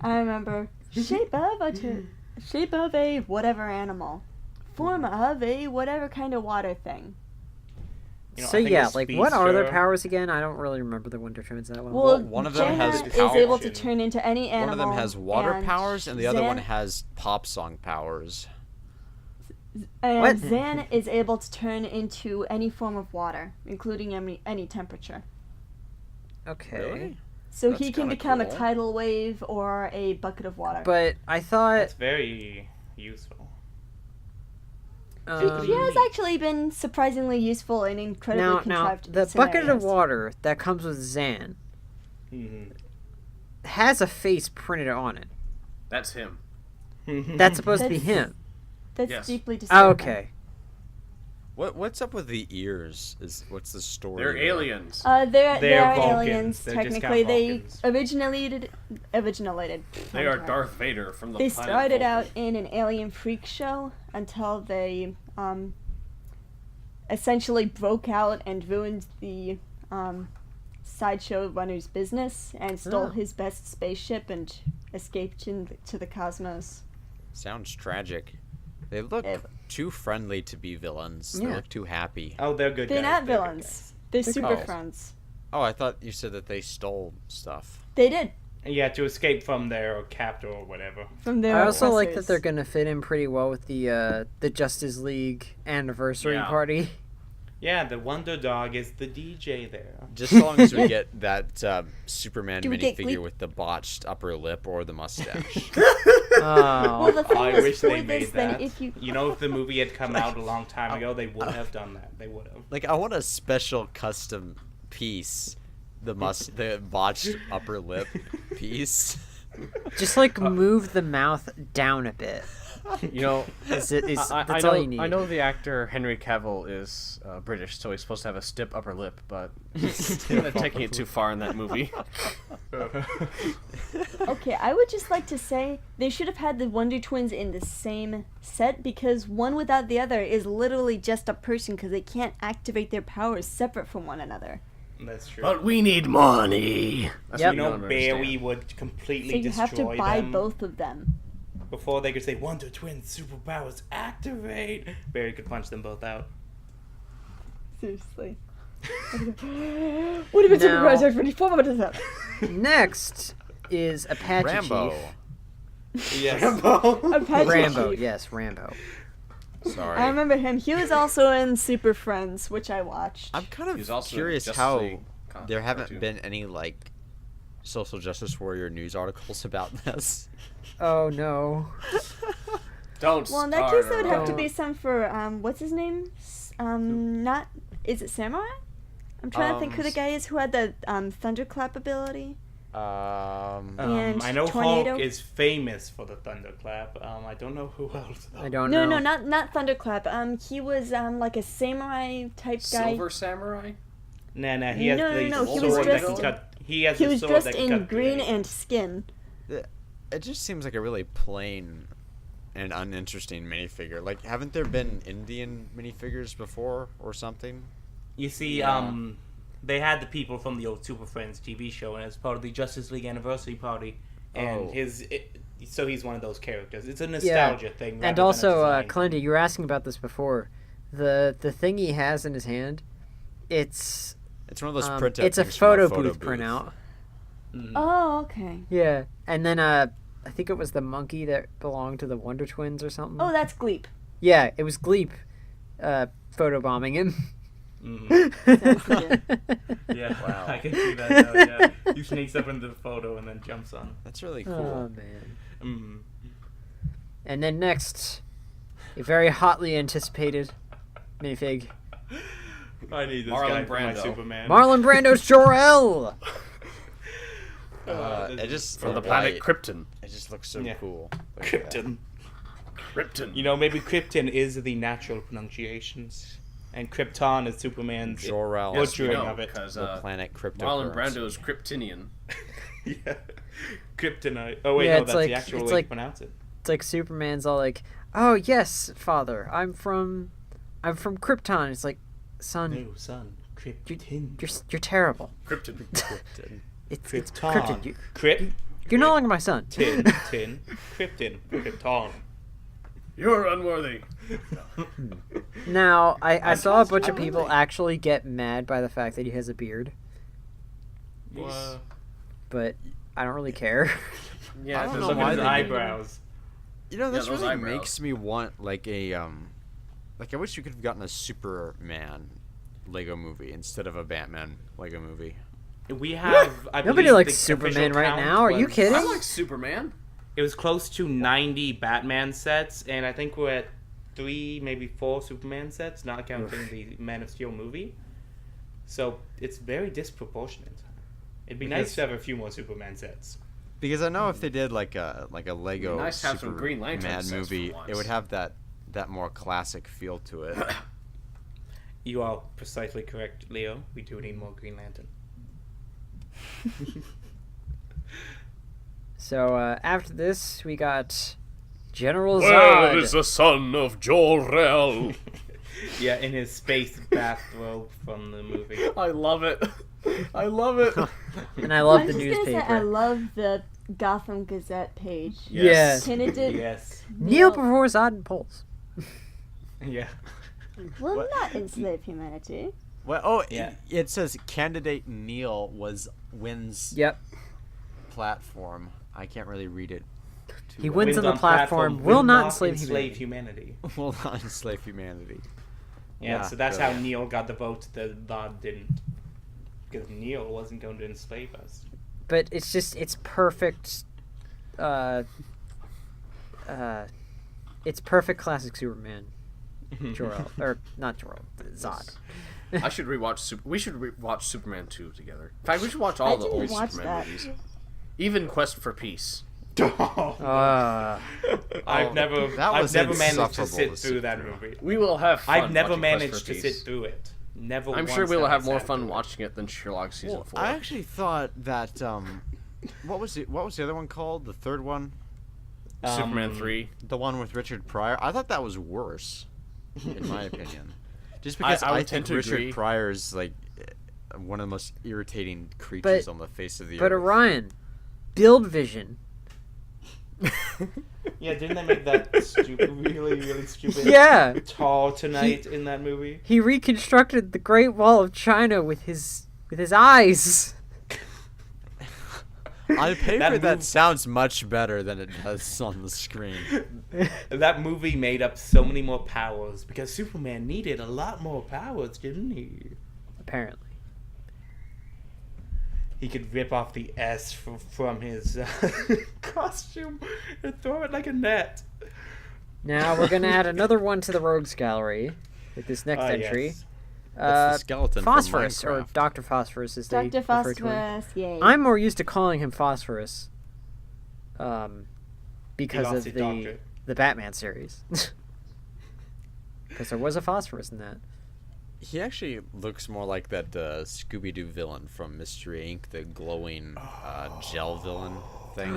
I remember shape of a whatever animal, form of a whatever kind of water thing. You know, So I think yeah, the like what are their Speedster- powers again? I don't really remember the Wonder Twins that well. Well, one of them has Jenna is able to power. turn into any One animal. of them has water and powers, and the other one Zan- has pop song powers. And What? Zan is able to turn into any form of water, including any temperature. Okay. Really? So That's he can kinda become a cool. tidal wave or a bucket of water. But I thought That's very useful. He has actually been surprisingly useful and incredibly now contrived the bucket of scenarios. water that comes with Zan Mm-hmm. has a face printed on it. That's him. That's supposed to be That's- him. That's Yes. deeply disturbing. Oh, okay. What's up with the ears? What's the story? They're there? aliens. They They're are Vulcans. aliens. They're Technically, discount they Vulcans. originated. They are Darth Vader from the They planet started Vulcan. out in an alien freak show until they essentially broke out and ruined the sideshow runner's business and stole Oh. his best spaceship and escaped to the cosmos. Sounds tragic. They look Eh. too friendly to be villains. They Yeah. look too happy. Oh, they're good They're guys. not They're good villains. They're They're super cool. friends. Oh, I thought you said that they stole stuff. They did guys. Yeah, to escape from their captor or whatever. from their I also like that oppressors. they're gonna fit in pretty well with the Justice League anniversary Yeah. party. Yeah, the Wonder Dog is the DJ there. Just as long as we get that Superman Do we get minifigure Gleep? with the botched upper lip or the mustache. Oh, Well, the thing I is, wish for they this, made then that. if you If the movie had come out a long time ago, they would have done that. They would have. Like, I want a special custom piece. The botched upper lip piece. just like move the mouth down a bit. You know, Is I that's know, all you need. I know the actor Henry Cavill is British, so he's supposed to have a stiff upper lip, but he's kind of taking it too far in that movie. Okay, I would just like to say they should have had the Wonder Twins in the same set because one without the other is literally just a person because they can't activate their powers separate from one another. That's true. But we need money. That's Yep. what you you know, don't understand. Barry would completely So you destroy have to buy them both of them. before they could say Wonder Twins superpowers activate. Barry could punch them both out. Seriously. What if it's Now- supervisor 24 minutes up? Next is Apache Rambo. Chief. Yes. Apache Rambo, Chief. yes, Rambo. Sorry. I remember him. He was also in Super Friends, which I watched. I'm kind He's of also curious Justice how League there haven't cartoon. been any, like, social justice warrior news articles about this. Oh no. Don't Well, in that start case, there would have to Don't. be some for what's his name? Not is it Samurai? I'm trying to think who the guy is who had the thunderclap ability. And I know Tornado? Hulk is famous for the thunderclap. I don't know who else. Though. I don't No, know. no, not thunderclap. He was guy guy. Silver Samurai? Nah, he has No, the no, he sword was that dressed can in- cut. He has He the was sword dressed that can in cut green grenades. and skin. It just seems like a really plain and uninteresting minifigure. Like, haven't there been Indian minifigures before or something? You see, Yeah. they had the people from the old Super Friends TV show, and it's part of the Justice League anniversary party. And Oh. so he's one of those characters. It's a nostalgia thing. rather And than a also, design thing. Clendy, you were asking about this before. The thing he has in his hand, it's It's one of those printout it's a things from photo photo booth printout. Oh, okay. Yeah, and then I think it was the monkey that belonged to the Wonder Twins or something. Oh, that's Gleep. Yeah, it was Gleep, photobombing him. Yeah, Wow. I can see that now, yeah. He sneaks up into the photo and then jumps on. That's really Oh cool. man. Mm. And then next, a very hotly anticipated minifig, I need this Marlon guy for my Brando. Superman. Marlon Brando's Jor-El. It just From the for planet light, Krypton. It just looks so Yeah. cool. Look at that. Krypton. Krypton. You know, maybe Krypton is the natural pronunciations, and Krypton is Superman's Jor-El. Yes, we butchering know, of it. because The planet cryptocurrency. Marlon Brando is Kryptonian. Yeah, Kryptonite. Oh wait, Yeah, no, it's that's like- the actual it's way like- to pronounce it. It's like Superman's all like, "Oh yes, father, I'm from Krypton." It's like, son, No, son, Krypton. you're terrible. Krypton. It's Krypton. Krypton. You're no longer my son. Tin, Krypton, Krypton. You're unworthy. Now, I saw a just bunch of wondering. people actually get mad by the fact that he has a beard, but I don't really care. Yeah, I don't because know Look why at his they- eyebrows. You know, this those really eyebrows. makes me want like a like I wish you could have gotten a Superman Lego movie instead of a Batman Lego movie. We have. I Nobody believe likes the Superman official right count now. Are you was- kidding? I like Superman. It was close to 90 Batman sets, and I think we're at 3, maybe 4 Superman sets, not counting the Man of Steel movie. So it's very disproportionate. It'd be nice to have a few more Superman sets. Because I know if they did like a Lego Nice to have some Green Lantern Superman sets for movie, once. it would have that more classic feel to it. You are precisely correct, Leo. We do need more Green Lantern. So after this, we got General Where Zod. is the son of Jor-El? Yeah, in his space bathrobe from the movie. I love it. I love it. And I love I'm the just gonna say, newspaper. I love the Gotham Gazette page. Yes. Tinted it. Yes. Kneel before Zod and Pulse. Yeah. Will not enslave humanity. Well, oh, Yeah. it says candidate Neil wins Yep. platform. I can't really read it. He well. wins on the platform, will not enslave humanity. Will not enslave humanity. Yeah, Yeah, so that's go how ahead. Neil got the vote that Zod didn't. Because Neil wasn't going to enslave us. But it's perfect. It's perfect classic Superman. Jor-El, or not Jor-El, Zod. I should rewatch. We should rewatch Superman 2 together. In fact, we should watch all I the didn't old watch Superman that. movies. Even Quest for Peace. Uh, I've never that was managed to insufferable sit to through sit that through. movie. We will have fun. I've never watching Quest managed for to Peace. sit through it. Never. I'm once sure we will I have more sat fun through it. watching it than Sherlock season 4. I actually thought that what was the other one called? The third one, Superman 3. the one with Richard Pryor. I thought that was worse, in my opinion. Just because I would I tend think to Richard agree. Pryor's like one of the most irritating creatures But- on the face of the but earth. Orion, Build Vision. Yeah, didn't they make that stupid, really stupid? Yeah. Tall tonight in that movie. He reconstructed the Great Wall of China with his eyes. On paper, That that move- sounds much better than it does on the screen. That movie made up so many more powers because Superman needed a lot more powers, didn't he? Apparently. He could rip off the S from his costume and throw it like a net. Now we're gonna add another one to the Rogues Gallery with this next Ah, entry. yes. That's the skeleton from Phosphorus, or Minecraft. Dr. Phosphorus, as they Dr. refer to him. Phosphorus, yay. I'm more used to calling him Phosphorus, because lost of his the doctorate. Batman series. Because there was a Phosphorus in that. He actually looks more like that Scooby-Doo villain from Mystery Inc., the glowing gel villain thing.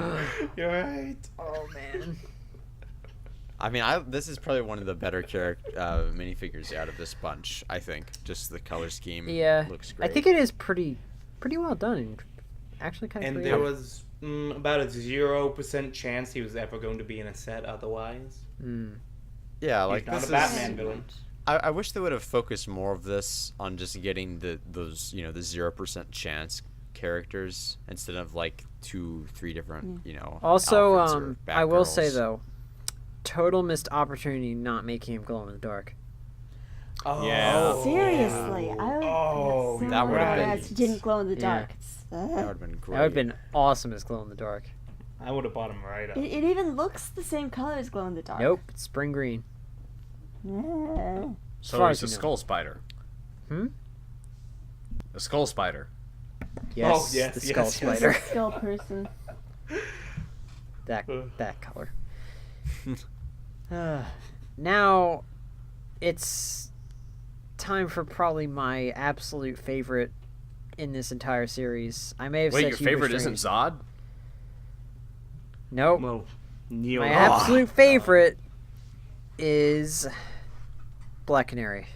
You're right. Oh man. I mean, this is probably one of the better minifigures out of this bunch, I think. Just the color scheme Yeah, looks great. I think it is pretty well done, and actually kind of. And there was about a 0% chance he was ever going to be in a set otherwise. Yeah, He's like not this a Batman villain. I wish they would have focused more of this on just getting those the 0% chance characters instead of like 2-3 different Also, Alfreds or I will say Batgirls. though, total missed opportunity not making him glow in the dark. Oh. Yeah. Seriously, I would. Oh, so that would've mad been- as he didn't glow in the Yeah. dark. that would have been great. That would have been awesome as glow in the dark. I would have bought him right up. It even looks the same color as glow in the dark. Nope, it's spring green. Yeah. As far So as he's a you know. skull spider. Hmm? A skull spider. Yes, yes, the yes, skull yes. spider. Skull person. that color. Now, it's time for probably my absolute favorite in this entire series. I may have Wait, said your Hugo favorite Strange. isn't Zod? Nope. Well, Neil. My absolute favorite is Black Canary.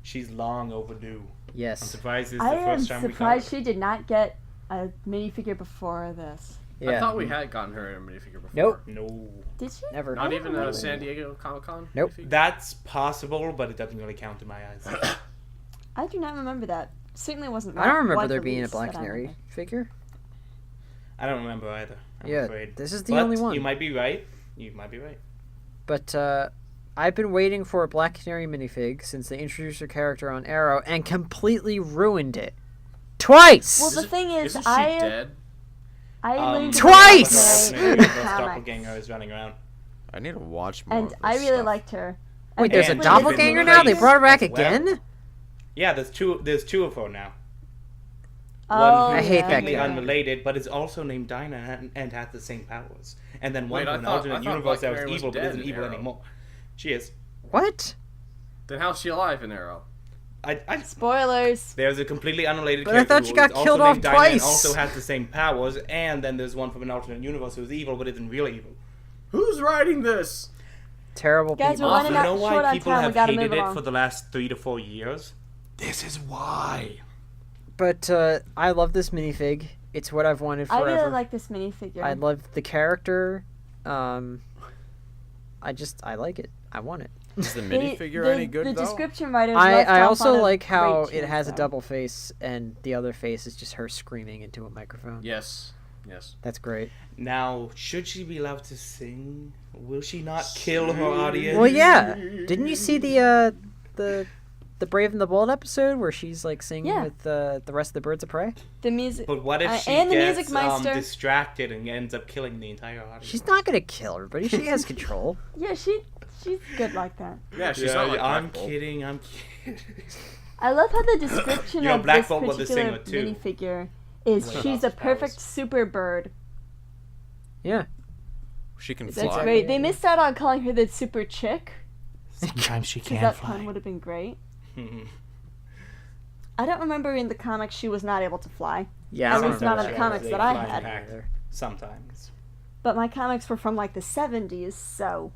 She's long overdue. I'm Yes. surprised this is I the am first time we got surprised her. she did not get a minifigure before this. Yeah. I thought we had gotten her in a minifigure before. Nope. No. Did she? Never. Not I even don't a know. San Diego Comic-Con? Nope. minifigure? That's possible, but it doesn't really count in my eyes. I do not remember that. Certainly wasn't. I don't remember one there being a release Black that I Canary remember. figure. I don't remember either. I'm Yeah, afraid. this is the But only one. You might be right. You might be right. But I've been waiting for a Black Canary minifig since they introduced her character on Arrow and completely ruined it. Twice! Well, the thing is, Isn't she I dead? learned Twice! about her in the Doppelganger comics, is running around. I need to watch more. and of this I really stuff. liked her. Wait, there's a And doppelganger she's now? been They brought her back replaced as well. again? Yeah, there's two of her now. Oh, One I who's hate that completely guy. unrelated, but is also named Dinah and has the same powers. And then one Wait, I from an thought- alternate I thought universe Black that was Canary was evil, but dead isn't in evil Arrow. anymore. She is. What? Then how's she alive in Arrow? Spoilers. There's a completely unrelated But I character thought she who got is also killed named off Dinah and twice. also has the same powers, and then there's one from an alternate universe who's evil, but isn't really evil. Who's writing this? Terrible Guys, people. we're running You out know short why on people time. We have gotta hated move it along. for the last 3 to 4 years? This is why. But I love this minifig. It's what I've wanted I forever. really like this minifigure. I love the character. I like it. I want it. Is the They- minifigure the, any good the though? description writers I left off also on a like how great it choice, has a though. double face and the other face is just her screaming into a microphone. Yes. Yes. That's great. Now, should she be allowed to sing? Will she not kill her audience? Well, yeah. Didn't you see the Brave and the Bold episode where she's like singing Yeah. with the rest of the Birds of Prey? The music. But what if she and the gets Music Meister. distracted and ends up killing the entire audience? She's not gonna kill everybody. She has control. Yeah, she's good like that. Yeah, she's Yeah, not like I'm Black Bolt. kidding. I'm kidding. I love how the description You know, of Black this Bolt was a particular singer, too. minifigure is Wait, she's lots a of perfect powers. super bird. Yeah. She can That's fly. great. They missed out on calling her the super chick Sometimes she because can that fly. pun would have been great. I don't remember in the comics she was not able to fly, Yeah. At I least don't not remember in the that. comics that I Flying had. pack. Sometimes. but my comics were from like the 70s, so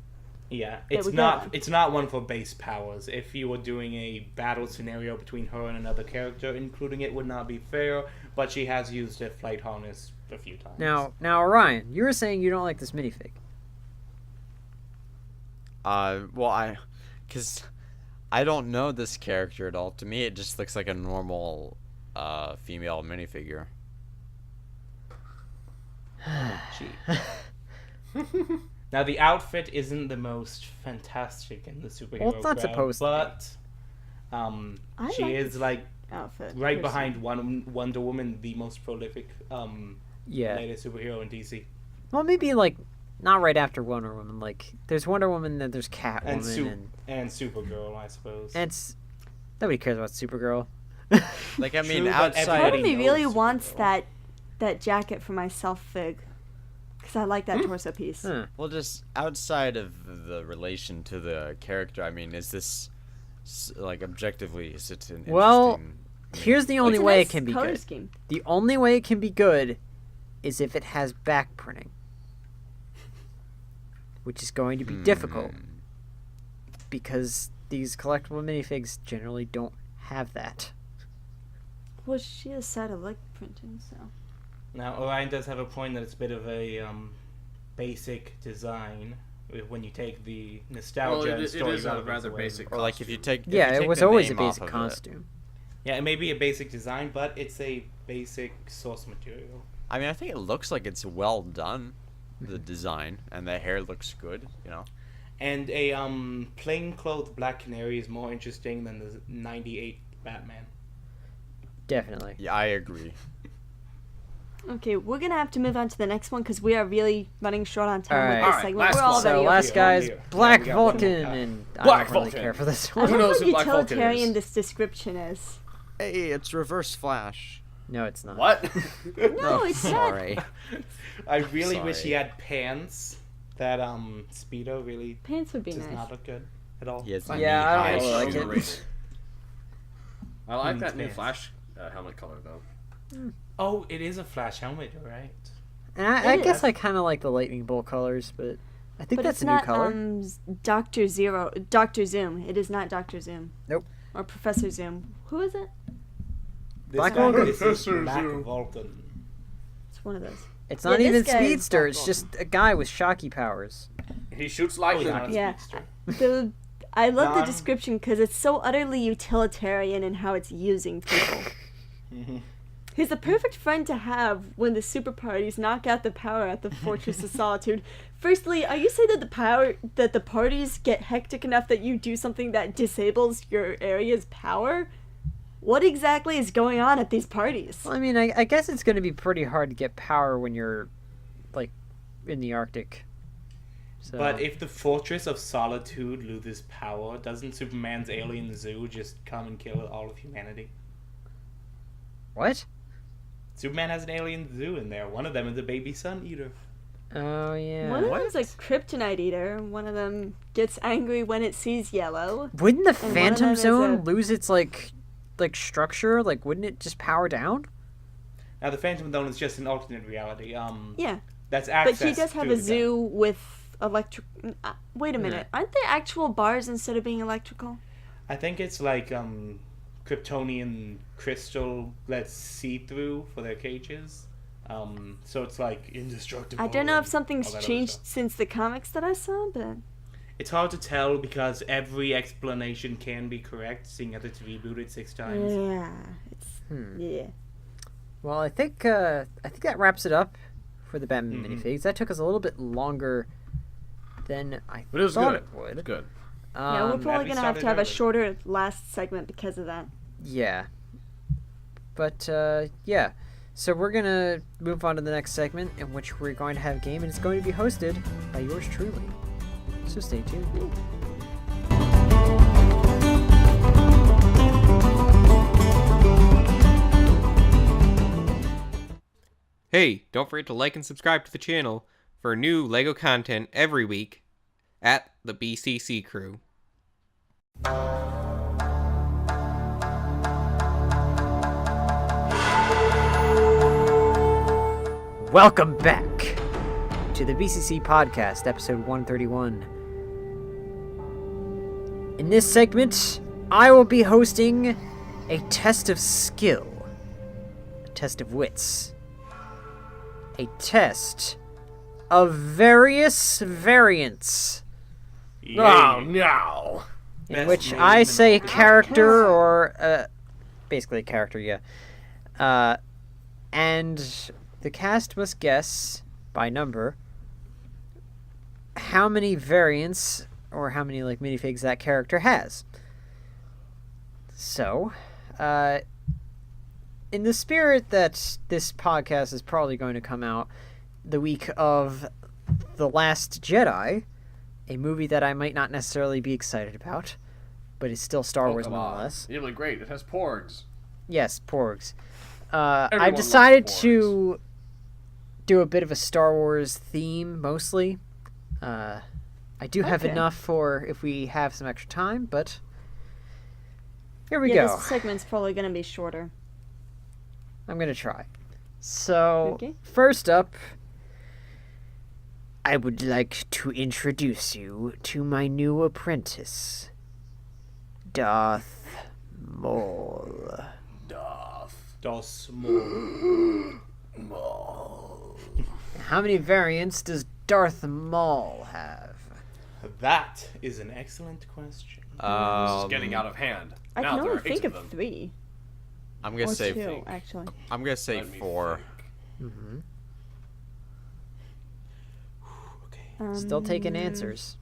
Yeah, There it's we go. not. It's not one for base powers. If you were doing a battle scenario between her and another character, including it would not be fair. But she has used a flight harness a few times. Now, Orion, you were saying you don't like this minifig. Because I don't know this character at all. To me, it just looks like a normal female minifigure. Now the outfit isn't the most fantastic in the superhero Well, it's not crowd, supposed to be. but I she like is this like outfit. right personally. behind Wonder Woman, the most prolific Yeah. latest superhero in DC. Well, maybe like not right after Wonder Woman. Like there's Wonder Woman, then there's Catwoman, And Supergirl, I suppose. and it's nobody cares about Supergirl. Like, I mean, True, but outside. Part everybody of me knows really Supergirl. wants that jacket for myself fig, because I like that torso piece. Huh. Well, just outside of the relation to the character, I mean, is this like objectively? Is it an Well, interesting? Here's the only It's a way nice it can be color good. scheme. The only way it can be good is if it has back printing, which is going to be difficult because these collectible minifigs generally don't have that. Well, she has side of leg printing, so. Now Orion does have a point that it's a bit of a basic design when you take the nostalgia Well, and it story is a relevance rather away. basic. Or like if you take. if Yeah, you it take was the always a name off basic of it. costume. Yeah, it may be a basic design, but it's a basic source material. I mean, I think it looks like it's well done, the design, and the hair looks good. You know. And a plainclothes Black Canary is more interesting than the '98 Batman. Definitely. Yeah, I agree. Okay, we're gonna have to move on to the next one because we are really running short on time Alright. with this Alright, segment. last We're one. already So over last here. guy's Yeah, Black we got one Vulcan, more. and I Black don't really Vulcan. care for this I one. Who love knows how who Black Vulcan utilitarian is? this description is. Hey, it's Reverse Flash. No, it's not. What? No, it's not. Sorry. I really wish he Sorry. had pants. That Speedo really Pants would be does nice. not look good at all. He has Yeah, I don't knee-high really like shoes. it. Overrated. I like Means that new pants. Flash helmet color though. Oh, it is a Flash helmet, you're right. And I It guess is. I kind of like the lightning bolt colors, but I think But that's it's a new not color. Doctor Zoom. It is not Doctor Zoom. Nope. Or Professor Zoom. Who is it? This Black guy- Vulcan. This is Black Vulcan. It's one of those. It's not Yeah, even this guy is Speedster. It's thoughtful. just a guy with shocky powers. He shoots Oh, he's lightning. not a Yeah. speedster. I love the Non- description because it's so utterly utilitarian in how it's using people. He's the perfect friend to have when the super parties knock out the power at the Fortress of Solitude. Firstly, are you saying that the parties get hectic enough that you do something that disables your area's power? What exactly is going on at these parties? Well, I mean, I guess it's going to be pretty hard to get power when you're, like, in the Arctic. So. But if the Fortress of Solitude loses power, doesn't Superman's alien zoo just come and kill all of humanity? What? Superman has an alien zoo in there. One of them is a baby sun eater. Oh, yeah. One of them's a kryptonite eater. One of them gets angry when it sees yellow. Wouldn't the one of them Phantom is Zone a- lose its, like structure? Like, wouldn't it just power down? Now the Phantom Zone is just an alternate reality. Yeah, That's but access. he does have to a the zoo with electric. Wait a Yeah. minute, aren't they actual bars instead of being electrical? I think it's like Kryptonian crystal lets see through for their cages. So it's like indestructible. I don't know if and something's all that other changed stuff. since the comics that I saw, but It's hard to tell because every explanation can be correct, seeing as it's rebooted 6 times. yeah, it's yeah. Well, I think that wraps it up for the Batman Mhm. minifigs. That took us a little bit longer than I But it was thought good. it would. It's good. Yeah, we're Um, probably we gonna have to started have a early. shorter last segment because of that. Yeah. But, yeah. So we're going to move on to the next segment in which we're going to have a game, and it's going to be hosted by yours truly. So stay tuned. Hey, don't forget to like and subscribe to the channel for new LEGO content every week at the BCC Crew. Welcome back to the BCC Podcast, episode 131. In this segment, I will be hosting a test of skill, a test of wits, a test of various variants, Oh no! in Best which name I in say a all the character or, basically a character, yeah. And the cast must guess, by number, how many variants or how many, like, minifigs that character has. So, in the spirit that this podcast is probably going to come out the week of The Last Jedi, a movie that I might not necessarily be excited about, but it's still Star Wars come on. nonetheless. You're really great. It has porgs. Yes, porgs. I've Everyone decided loves to do a bit of a Star Wars theme, mostly. I do have Okay. enough for if we have some extra time, but here we Yeah, go. this segment's probably gonna be shorter. I'm going to try. So, Okay. first up, I would like to introduce you to my new apprentice, Darth Maul. Das Maul. How many variants does Darth Maul have? That is an excellent question. This is getting out of hand. I Now can there only are think 8 of them. 3 I'm gonna or say 2, actually. I'm gonna say Let me 4. think. Okay. Still taking answers.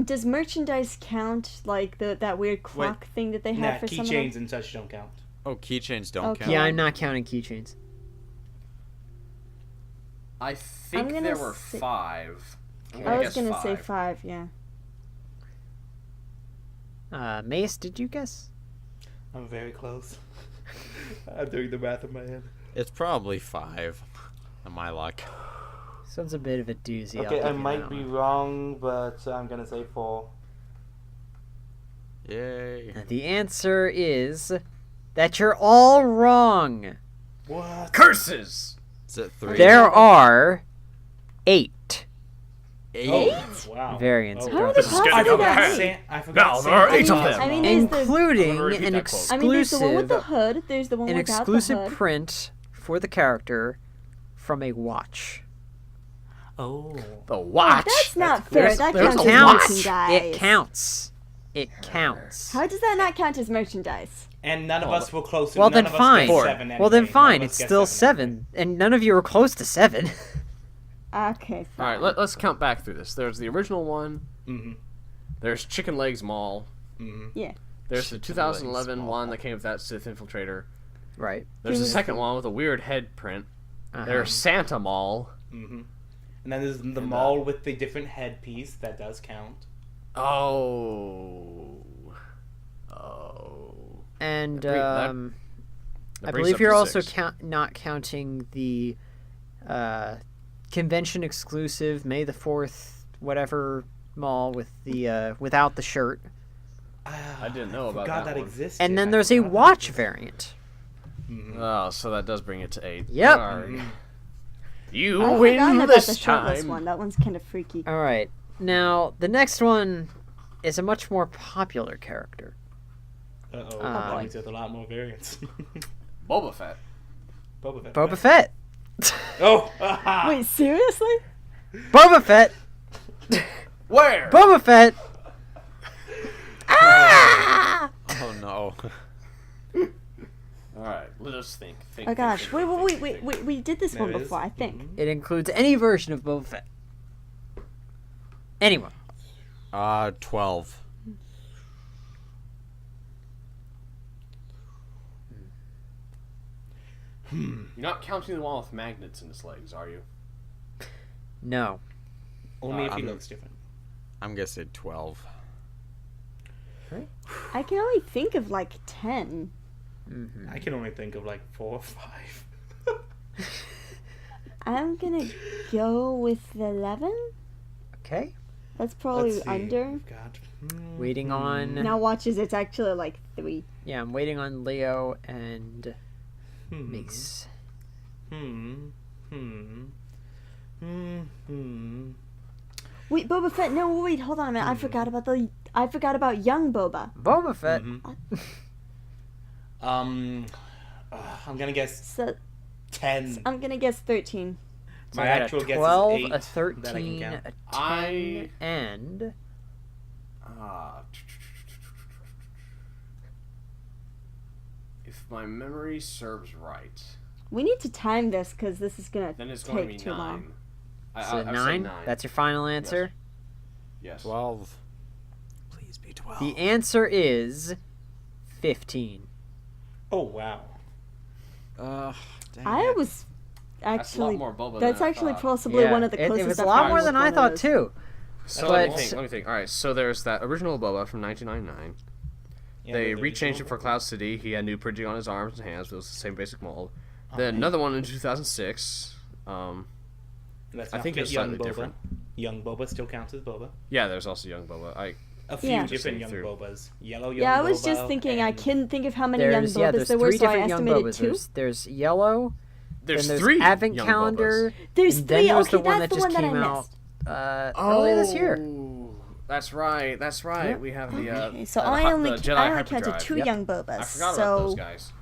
Does merchandise count, like that weird clock thing that they Nah, have for some of them? keychains and such don't count. Oh, keychains don't Okay. count. Yeah, I'm not counting keychains. I think gonna there were say- 5. I'm I was guess gonna say 5. 5, yeah. Mace, did you guess? I'm very close. I'm doing the math in my head. It's probably 5. On my luck. Sounds a bit of a doozy. I'll Okay, give I you might that be one. wrong, but I'm gonna say 4. Yay. The answer is that you're all wrong. What? Curses! Is it 3? There are 8 8. Wow. variants. of How Darth many This is Maul. getting possibly out of that hand. many? I forgot. Now there are Santa 8 of Claus. them. I mean, there's the, Including I'm gonna repeat an that quote. I mean, there's the one with the exclusive hood. There's the one an without exclusive the hood. print for the character from a watch. Oh. The watch. That's not fair. That there's counts a as watch. merchandise. It counts. It counts. How does that not count as merchandise? And none of us were close to Well, none then of us fine. guessed 7 Well, then anyway. None fine. of us It's guessed still 7 7, and none of you were close to 7. Okay, All right, fine. let's count back through this. There's the original one. Mhm. There's Chicken Legs Mall. Yeah. There's the Chicken 2011 Legs one Mall. that came with that Sith Infiltrator. Right. There's the second one with a weird head print. Uh-huh. There's Santa Mall. And then there's the mall with the different headpiece that does count. Oh. And That I brings believe up you're to also 6. not counting the convention exclusive May the 4th whatever mall with the without the shirt. I didn't know about Forgot that one. existed. And then I there's a forgot that watch existed. variant. Oh, so that does bring it to 8. Yep. Arg. You I've win forgotten about this the shirtless time. one. That one's kind of freaky. All right. Now, the next one is a much more popular character. Uh-oh. Uh, That means there's a lot more variants. Boba Fett. Boba Fett. Boba Fett. Oh! Wait, seriously? Boba Fett. Where? Boba Fett. Oh no. All right, let us think. Oh gosh. Wait. We did this There one it is. before, I think. It includes any version of Boba Fett. Anyone. 12. You're not counting the one with magnets in his legs, are you? No. Only if he I'm- looks different. I'm gonna say 12. I can only think of like 10. I can only think of like 4 or 5. I'm gonna go with 11. Okay. That's probably Let's see. under. We've got... Waiting on. Now watches, it's actually like 3. Yeah, I'm waiting on Leo and Hmm. Mace. Wait, Boba Fett. No, wait, hold on a minute. I forgot about young Boba. Boba Fett. I'm gonna guess So 10. I'm gonna guess 13. So My I got actual a guess 12, is 8. a that I can 13, count. a 10, I- and If my memory serves right, We need to time this because this is gonna then it's going to take be too 9. long. so I'd say 9. That's your final answer. Yes. 12. Please be 12. The answer is 15. Oh, wow. Dang I it. was That's a lot actually. more Boba That's than I actually thought. possibly one of the closest. It was a I've lot gotten more with than one I of thought those. too. So But- let me think. All right, so there's that original Boba from 1999. Yeah, They the rechanged original it for Cloud City. He had new printing on his arms and hands, but it was the same basic mold. Then another one in 2006. Let's I not think forget it's young slightly Boba. different. Young Boba still counts as Boba. Yeah, there's also young Boba. A few Yeah. different young Through. Bobas. Yellow young Yeah, I was Boba just thinking. I and- couldn't think of how many young There's Bobas there were, 3 so I different young estimated Bobas. 2. There's yellow. There's then there's 3 Advent young Calendar. Bobas. There's and 3. then there's Okay, the one that's that the just one that I came out missed. earlier this year. Oh, That's right. That's right. Yeah. We have the Okay, so the I hy- only the Jedi I only hyperdrive. counted 2 Yep. young Bobas. I forgot so about those guys.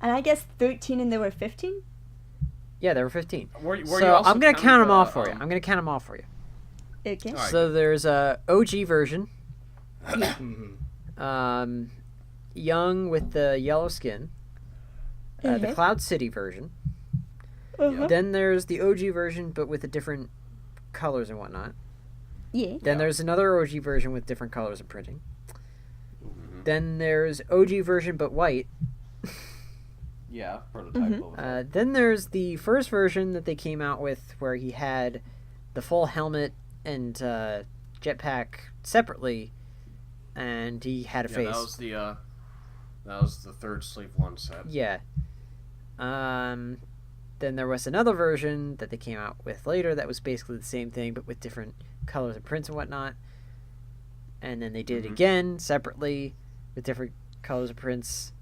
and I guess 13 and there were 15. Yeah, there were 15. Were you So also I'm gonna counting count them the, all for you. I'm gonna count them all for you. Okay. All right. So there's a OG version, Mhm. young with the yellow skin, the Mhm. Cloud City version. Uh-huh. Then there's the OG version, but with the different colors and whatnot. Yeah. Then there's another OG version with different colors of printing. Then there's OG version but white. Yeah, prototype Boba Fett. Then there's the first version that they came out with where he had the full helmet and jetpack separately, and he had a Yeah, face. that was the third sleeve one set. Yeah. Then there was another version that they came out with later that was basically the same thing but with different colors and prints and whatnot. And then they did it again separately with different colors and prints.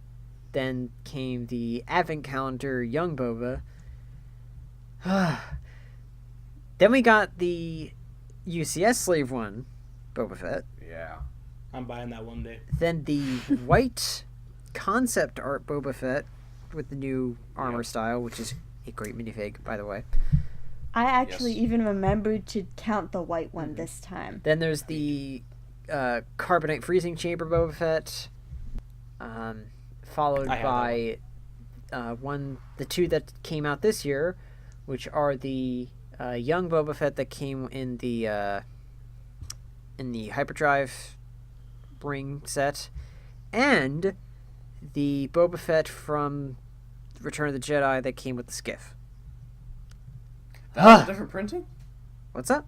Then came the Advent Calendar Young Boba. Then we got the UCS Slave one, Boba Fett. Yeah. I'm buying that one day. Then the white concept art Boba Fett with the new armor style, which is a great minifig, by the way. I actually Yes. even remembered to count the white one this time. Then there's the Carbonite Freezing Chamber Boba Fett, followed I have by the two that came out this year, which are the young Boba Fett that came in the Hyperdrive ring set, and the Boba Fett from Return of the Jedi that came with the skiff. That was a different printing? What's up?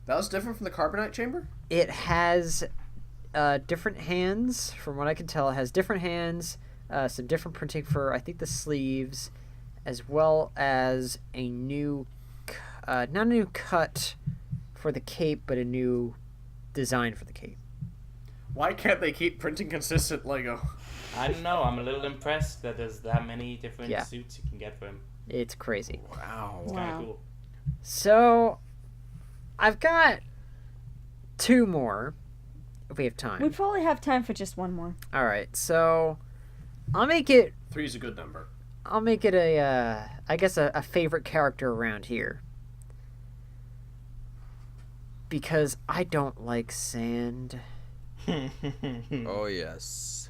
That was different from the Carbonite Chamber? It has different hands, from what I can tell. It has different hands, some different printing for, I think, the sleeves, as well as a new, not a new cut for the cape, but a new design for the cape. Why can't they keep printing consistent Lego? I don't know. I'm a little impressed that there's that many different Yeah. suits you can get for him. It's crazy. Wow. It's kind Wow. of cool. So, I've got two more, if we have time. We probably have time for just one more. All right, so I'll make it 3 is a good number. I guess a favorite character around here. Because I don't like sand. Oh yes.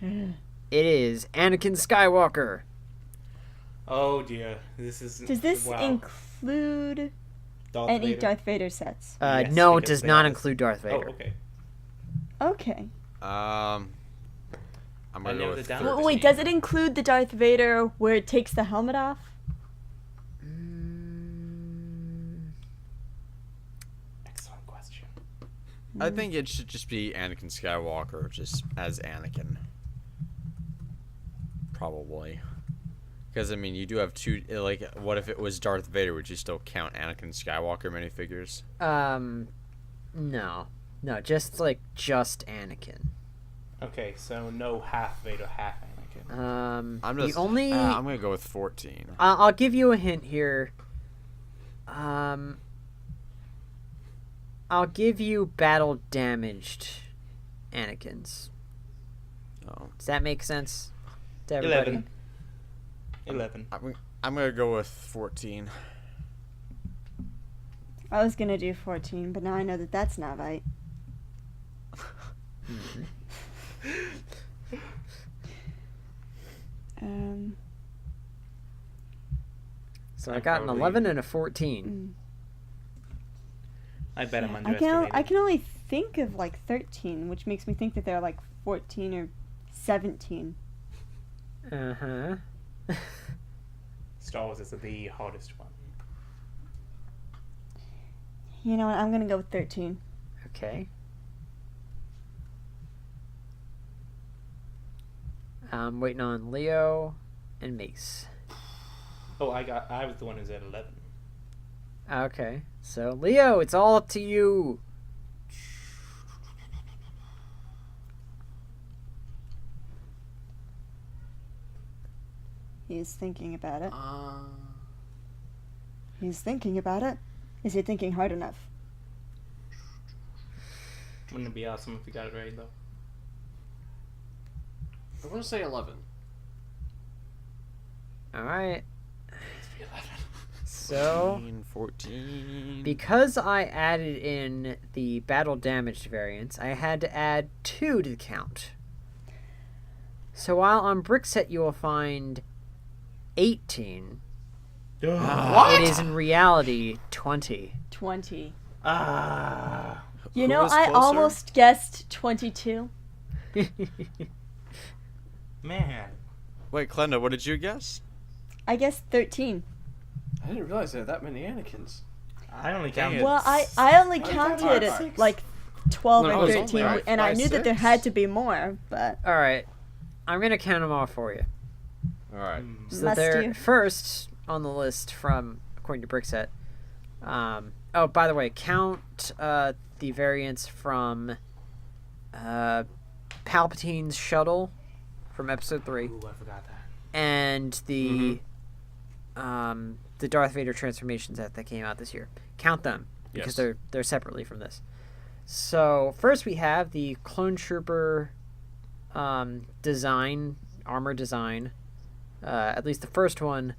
It is Anakin Skywalker. Oh dear, this is. Does this wow. include Darth any Vader? Darth Vader sets? Yes, No, it because does they not have this- include Darth Oh, Vader. okay. Okay. I'm gonna narrowed go it with down. Well, wait, does it include the Darth Vader where it takes the helmet off? Excellent question. I think it should just be Anakin Skywalker, just as Anakin. Probably. Because, I mean, you do have two, like, what if it was Darth Vader? Would you still count Anakin Skywalker minifigures? No. No, just Anakin. Okay, so no half Vader, half Anakin. I'm just, The only... I'm gonna go with 14. I'll give you a hint here. I'll give you battle damaged Anakins. Oh. Does that make sense to everybody? 11. I'm gonna go with 14. I was gonna do 14, but now I know that that's not right. So I I'm got an probably- 11 and a 14. I bet I'm I underestimating. can only think of 13, which makes me think that they're 14 or 17. Uh-huh. Star Wars is the hardest one. You know what? I'm gonna go with 13. Okay. I'm waiting on Leo and Mace. Oh, I was the one who said 11. Okay. So, Leo, it's all up to you. He's thinking about it. He's thinking about it. Is he thinking hard enough? Wouldn't it be awesome if we got it right, though? I'm going to say 11. All right. It's 11. So, 14. because I added in the battle damaged variants, I had to add 2 to the count. So while on Brickset you will find 18, it is in reality 20. 20. Ah. You Who know, was I closer? almost guessed 22. Man. Wait, Glenda, what did you guess? I guessed 13. I didn't realize there were that many Anakins. I only Dang counted. it. Well, I only Five, counted five, it five. 12 No, or it was 13, only and I five, knew that there six. had to be more, but All right. I'm going to count them all for you. Alright. So Must they're you? first on the list from, according to Brickset. Oh, by the way, count the variants from Palpatine's shuttle from Episode 3 Ooh, I forgot that. and the Darth Vader transformation set that came out this year. Count them because Yes. they're separately from this. So first we have the Clone Trooper armor design. At least the first one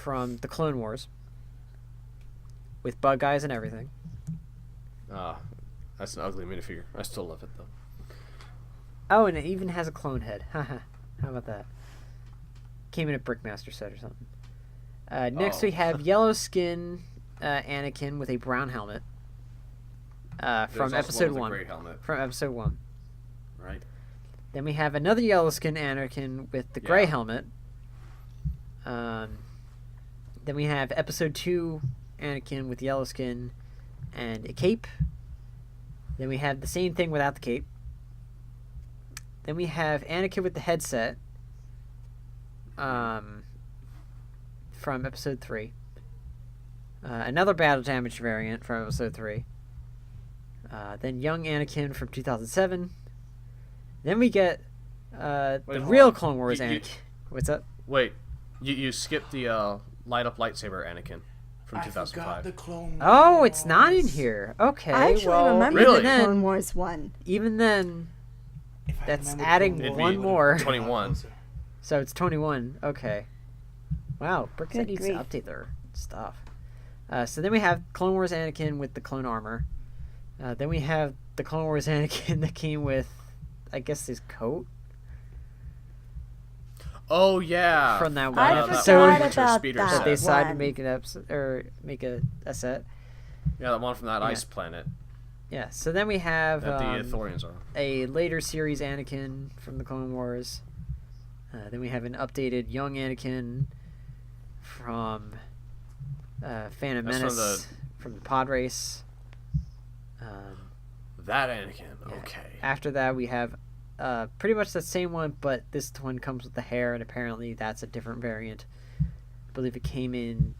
from the Clone Wars with bug eyes and everything. That's an ugly minifigure. I still love it though. Oh, and it even has a clone head. Haha. How about that? Came in a Brickmaster set or something. Next we have yellow skin Anakin with a brown helmet. From episode 1. Gray helmet. From episode 1. Right. Then we have another yellow skin Anakin with the gray helmet. Then we have episode 2 Anakin with yellow skin and a cape. Then we have the same thing without the cape. Then we have Anakin with the headset. From episode 3. Another battle damage variant from episode 3. Then young Anakin from 2007. Then we get the real Clone Wars Anakin. What's up? Wait, you skipped the light up lightsaber Anakin from I 2005. forgot the Clone Oh, Wars. it's not in here. Okay, I actually well, remember Really? the Clone Wars one. even then, If I that's remember adding Clone one Wars, more. 21. So it's 21. Okay. Wow, Brookside Good needs to grief. update their stuff. So then we have Clone Wars Anakin with the clone armor. Then we have the Clone Wars Anakin that came with, I guess, his coat Oh yeah. from that one I episode forgot about Speeder that. that they set. decided to one. make an episode or make a set. Yeah, that one from that Yeah. ice planet Yeah. So then we have that the Thorians are. a later series Anakin from the Clone Wars. Then we have an updated young Anakin from Phantom That's Menace from the pod race. That Anakin. Yeah. Okay. After that, we have pretty much the same one, but this one comes with the hair, and apparently that's a different variant. I believe it came in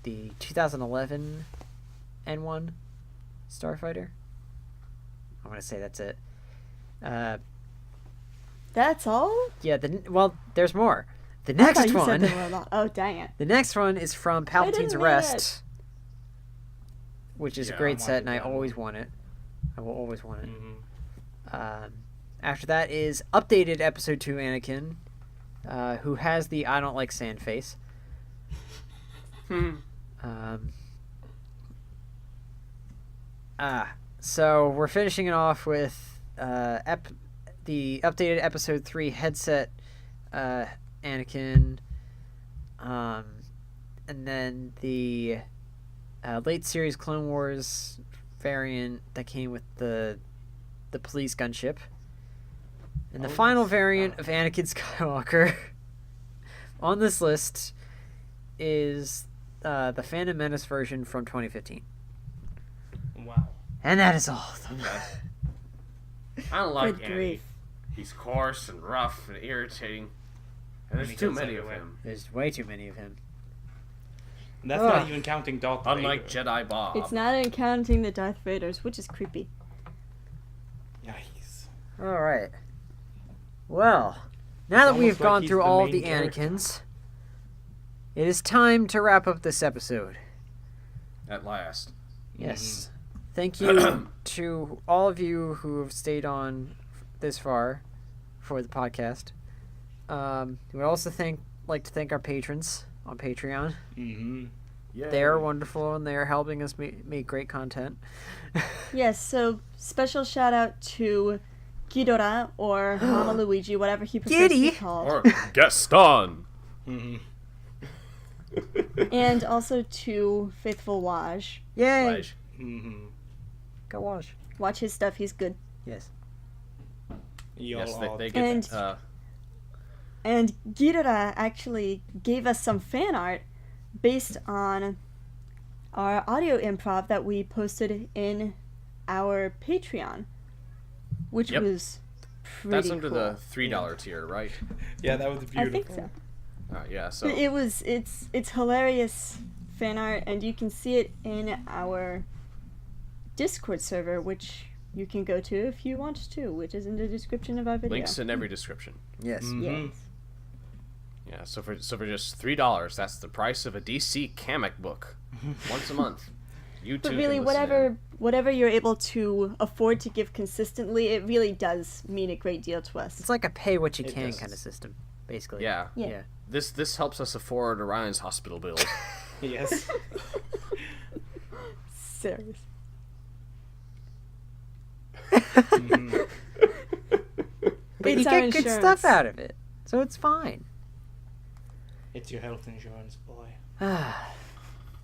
the 2011 N1 Starfighter. I want to say that's it. That's all? Yeah, well, there's more. The I thought next you said one, there were a lot. Oh, dang it. the next one is from Palpatine's didn't read Arrest, which is a Yeah, great I set, and I wanted that always want it. I will always want it. Mhm. After that is updated Episode 2 Anakin, who has the I don't like sand face. So we're finishing it off with the updated Episode 3 headset Anakin, and then the late series Clone Wars variant that came with the police gunship. And the final variant of Anakin Skywalker on this list is the Phantom Menace version from 2015. Wow. And that is all of them. I don't like Good Andy. grief. He's coarse and rough and irritating. And there's he too gets many of everywhere. him. There's way too many of him. That's Ugh. not even counting Darth Unlike Vader. Jedi Bob. It's not in counting the Darth Vaders, which is creepy. Yikes. All right. Well, now that almost we've like gone he's through the all of main the character. Anakins, it is time to wrap up this episode. At last. Yes. Thank you to all of you who have stayed on this far for the podcast. We also like to thank our patrons on Patreon. Mm-hmm. Yeah. They're wonderful and they're helping us make great content. Yes, so special shout out to Ghidorah or Mama Luigi, whatever he prefers to be Giddy. called. Or Gaston. Mm-hmm. And also to Faithful Waj. Yay! Right. Mm-hmm. Go watch. Watch his stuff, he's good. Yes. Yes, Y'all they get And- that. And Ghidorah actually gave us some fan art based on our audio improv that we posted in our Patreon, which Yep. was pretty That's under cool. the $3 tier, right? Yeah, that was beautiful. I think so. Yeah, so But it's hilarious fan art, and you can see it in our Discord server, which you can go to if you want to, which is in the description of our video. links in every description. Yes. Mhm. Yes. Yeah, so for just $3, that's the price of a DC comic book once a month. You too But really, can listen in. whatever you're able to afford to give consistently, it really does mean a great deal to us. It's like a pay what you It can does. kind of system, basically. Yeah. Yeah. This helps us afford Orion's hospital bills. Yes. Serious. But you It's our get good insurance. stuff out of it, so it's fine. It's your health insurance, boy.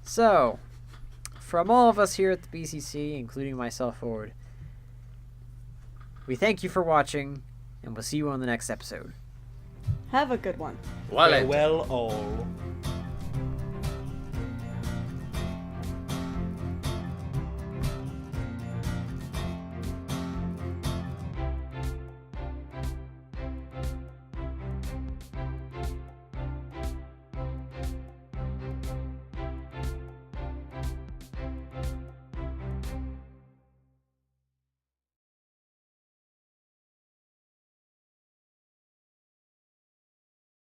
So, from all of us here at the BCC, including myself, Ford, we thank you for watching, and we'll see you on the next episode. Have a good one. Well, Farewell all.